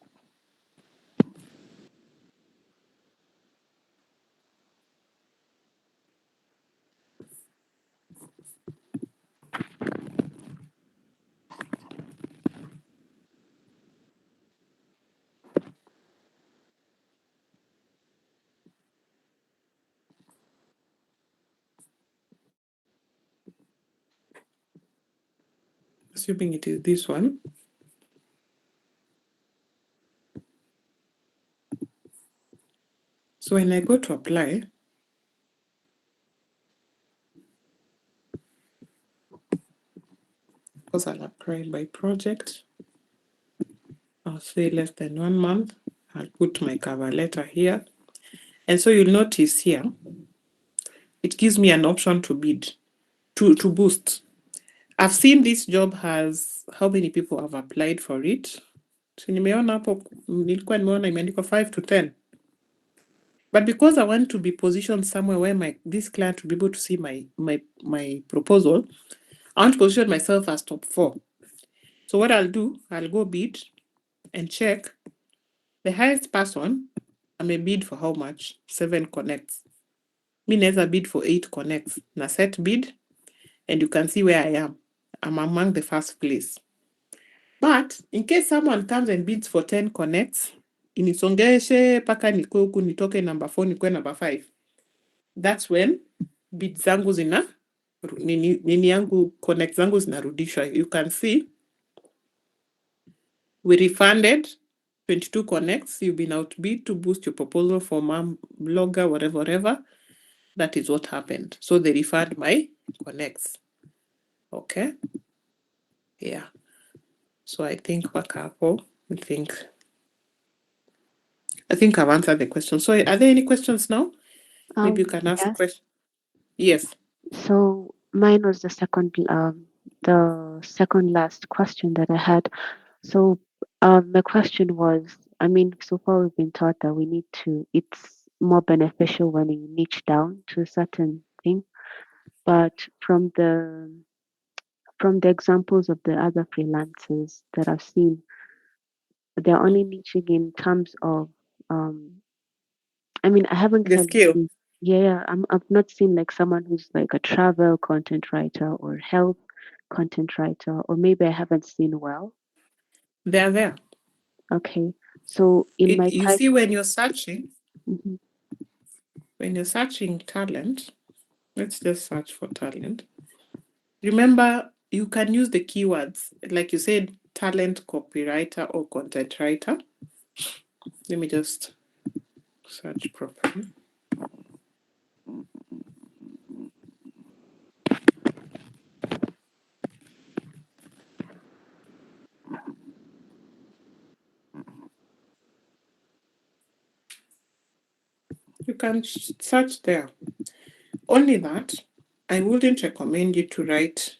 Assuming it is this one. So when I go to apply, because I'll apply by project, I'll say less than 1 month. I'll put my cover letter here. And so you'll notice here, it gives me an option to bid, to boost. I've seen this job has, how many people have applied for it? So nimeona hapo, nilikuwa nimeona imeandikwa 5 to 10. But because I want to be positioned somewhere where this client will be able to see my proposal, I want to position myself as top 4. So what I'll do, I'll go bid and check the highest person. I may bid for how much? 7 connects. Me never bid for 8 connects. Na set bid, and you can see where I am. I'm among the first place. But in case someone comes and bids for 10 connects, inisongeshe paka nikuwe huku nitoke number 4 nikuwe number 5. That's when bid zangu nini yangu connect zangu zinarudishwa. You can see we refunded 22 connects. You've been outbid to boost your proposal for blogger, whatever. That is what happened. So they refund my connects. Okay. Yeah. So I think Wakapo, I think I've answered the question. So are there any questions now? Maybe you can ask yes. questions. Yes. So mine was the second last question that I had. So my question was, I mean, so far we've been taught that it's more beneficial when you niche down to a certain thing. But from the examples of the other freelancers that I've seen, they're only niching in terms of I mean, I haven't The clearly skill. seen. Yeah, I've not seen like someone who's like a travel content writer or health content writer, or maybe I haven't seen well. They're there. Okay, so in my You type, see, when you're searching, Mhm. when you're searching talent, let's just search for talent. Remember, you can use the keywords, like you said, talent copywriter or content writer. Let me just search properly. You can search there. Only that, I wouldn't recommend you to write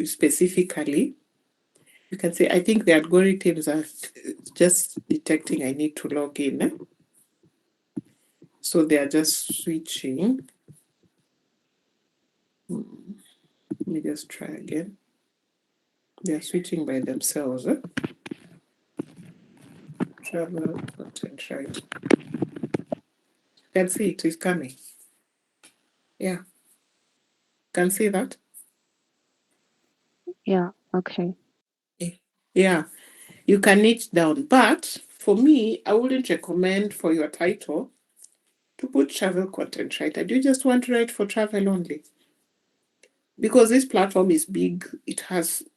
specifically. You can say, I think the algorithms are just detecting I need to log in. So they are just switching. Let me just try again. They are switching by themselves. Travel content, right? You can see it is coming. Yeah. Can see that? Yeah, okay. Yeah. You can niche down. But for me, I wouldn't recommend for your title to put travel content writer. Do you just want to write for travel only? Because this platform is big,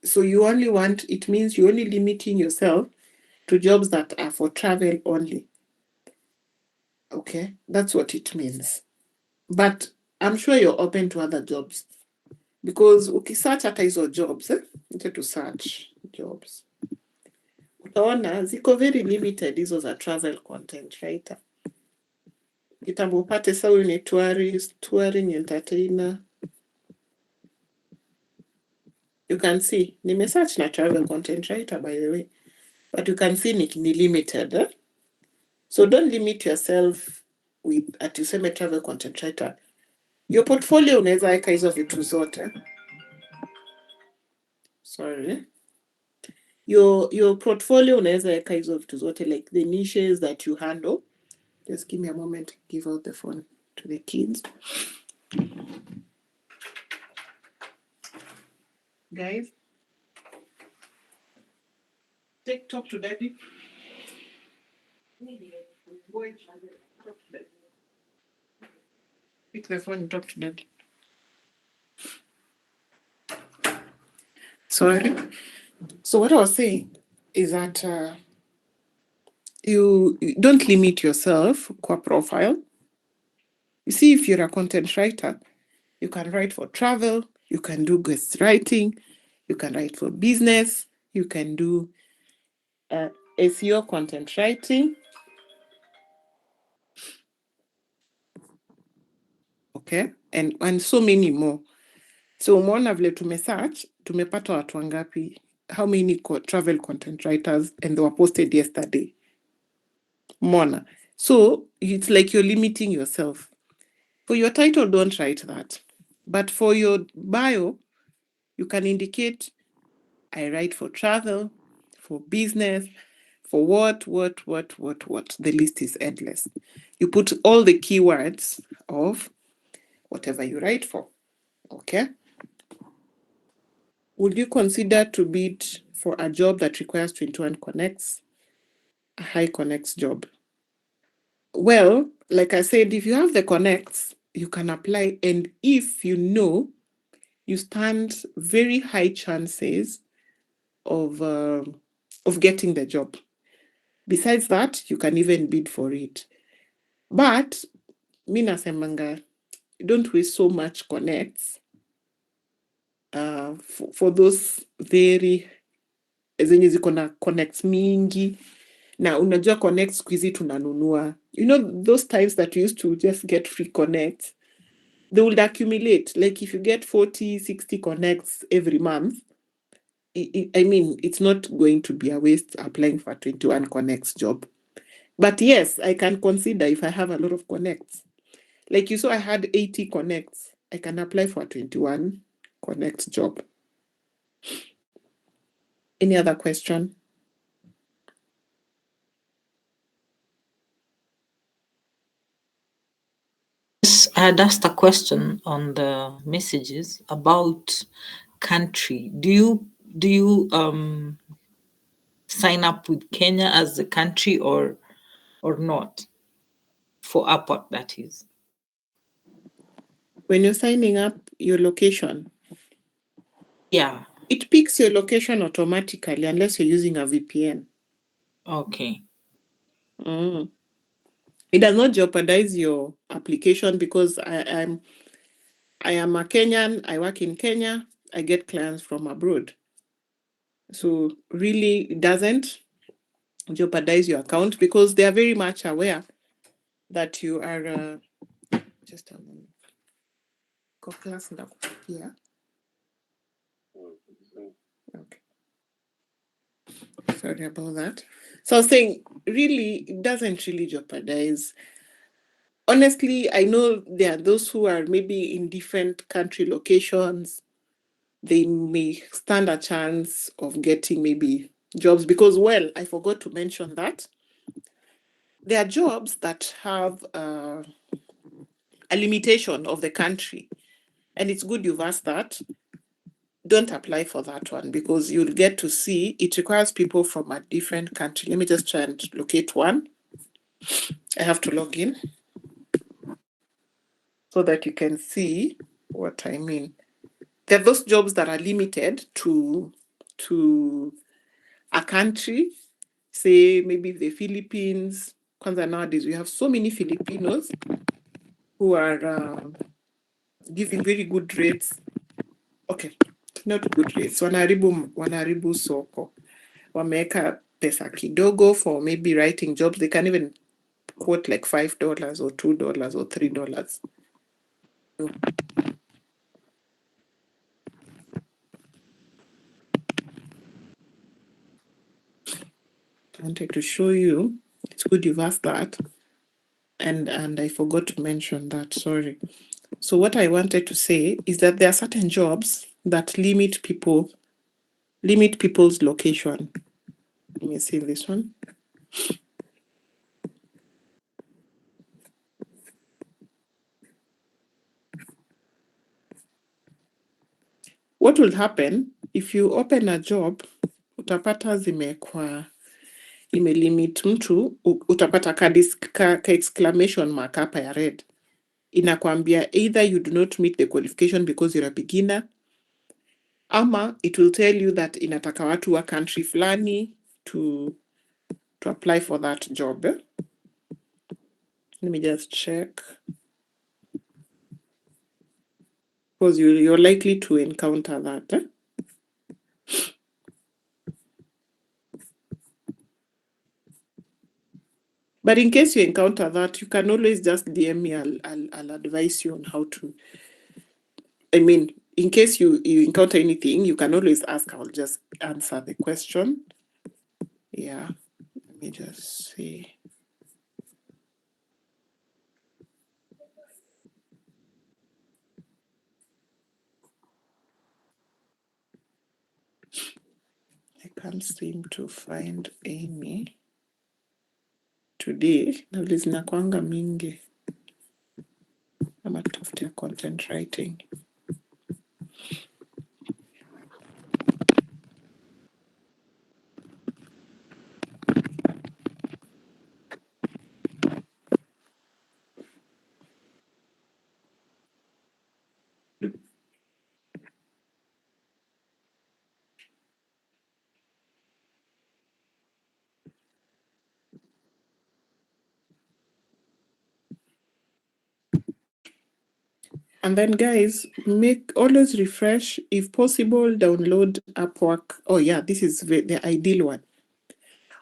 so you only want, it means you're only limiting yourself to jobs that are for travel only. Okay, that's what it means. But I'm sure you're open to other jobs. Because ukisearch hata hizo jobs, to search jobs, utaona ziko very limited hizo za travel content writer. Kitambo upate sa huyu ni tourist, touring entertainer. You can see, nimesearch na travel content writer by the way, but you can see ni limited. So don't limit yourself with atuseme travel content writer. Your portfolio unaweza weka hizo vitu zote. Sorry. Your portfolio unaweza weka hizo vitu zote, like the niches that you handle. Just give me a moment to give out the phone to the kids. Guys, talk to daddy. Pick the phone and talk to daddy. Sorry. So what I was saying is that you don't limit yourself qua profile. You see, if you're a content writer, you can write for travel, you can do guest writing, you can write for business, you can do SEO content writing. Okay, and so many more. So umeona vile tumesearch, tumepata watu wangapi? How many travel content writers, and they were posted yesterday? Mona. So it's like you're limiting yourself. For your title, don't write that. But for your bio, you can indicate, I write for travel, for business, for what. The list is endless. You put all the keywords of whatever you write for. Okay? Would you consider to bid for a job that requires 21 connects, a high connects job? Well, like I said, if you have the connects, you can apply. And if you know, you stand very high chances of getting the job. Besides that, you can even bid for it. But mi nasemanga, don't waste so much connects for those very zenye ziko na connects mingi. Na unajua connects siku hizi tunanunua. You know those times that you used to just get free connects, they will accumulate. Like if you get 40, 60 connects every month, I mean, it's not going to be a waste applying for a 21 connects job. But yes, I can consider if I have a lot of connects. Like you saw, I had 80 connects. I can apply for a 21 connects job. Any other question? I had asked a question on the messages about country. Do you sign up with Kenya as the country or not? For Upwork, that is. When you're signing up, your location. Yeah. It picks your location automatically unless you're using a VPN. Okay. It does not jeopardize your application because I am a Kenyan, I work in Kenya, I get clients from abroad. So really it doesn't jeopardize your account because they are very much aware that you are just a moment. Yeah. Okay. Sorry about that. So I was saying, really, it doesn't really jeopardize. Honestly, I know there are those who are maybe in different country locations. They may stand a chance of getting maybe jobs because, well, I forgot to mention that there are jobs that have a limitation of the country. And it's good you've asked that. Don't apply for that one because you'll get to see it requires people from a different country. Let me just try and locate one. I have to log in so that you can see what I mean. There are those jobs that are limited to a country, say maybe the Philippines. Kwanza nowadays, we have so many Filipinos who are giving very good rates. Okay, not good rates. Wanaribu soko. Wameka pesa kidogo for maybe writing jobs. They can even quote like $5 or $2 or $3. I wanted to show you. It's it's good you've asked that. And I forgot to mention that, sorry. So what I wanted to say is that there are certain jobs that limit people's location. Let me see this one. What will happen if you open a job, utapata zimekwa imelimit mtu, utapata ka exclamation mark hapa ya red. Inakwambia either you do not meet the qualification because you're a beginner, ama it will tell you that inataka watu wa country fulani to apply for that job. Let me just check. Because you're likely to encounter that. But in case you encounter that, you can always just DM me. I'll advise you on how to. I mean, in case you encounter anything, you can always ask. I'll just answer the question. Yeah, let me just see. I can't seem to find any today. Na vile zinakuanga mingi. Ama tafutia content writing. And then guys, always refresh, if possible, download Upwork. Oh yeah, this is the ideal one.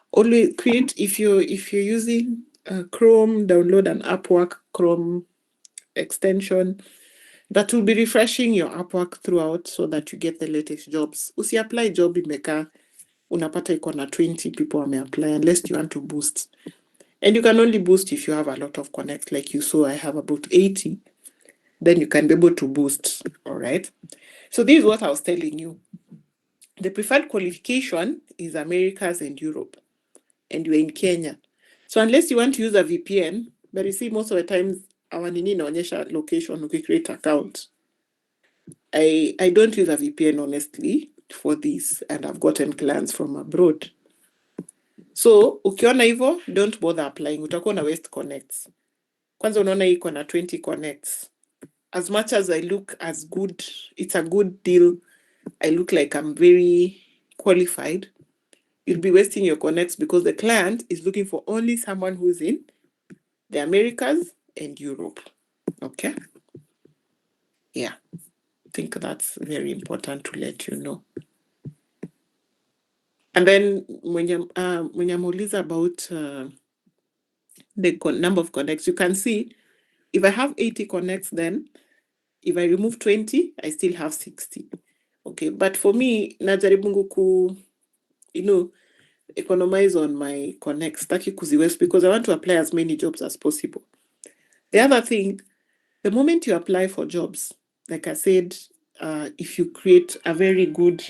Always create, if you're using Chrome, download an Upwork Chrome extension that will be refreshing your Upwork throughout so that you get the latest jobs. Usi apply job imeka, unapata iko na 20 people may apply unless you want to boost. And you can only boost if you have a lot of connects, like you saw I have about 80. Then you can be able to boost, all right? So this is what I was telling you. The preferred qualification is Americas and Europe, and you're in Kenya. So unless you want to use a VPN, but you see most of the times, our nini inaonyesha location, create account. I don't use a VPN, honestly, for this, and I've gotten clients from abroad. So, ukiona hivyo, don't bother applying. Utakuwa na waste connects. Kwanza unaona iko na 20 connects. As much as I look as good, it's a good deal. I look like I'm very qualified. You'll be wasting your connects because the client is looking for only someone who's in the Americas and Europe. Okay? Yeah. I think that's very important to let you know. And then when you're about the number of connects, you can see if I have 80 connects, then if I remove 20, I still have 60. Okay, but for me, najaribu economize on my connects, because I want to apply as many jobs as possible. The other thing, the moment you apply for jobs, like I said, if you create a very good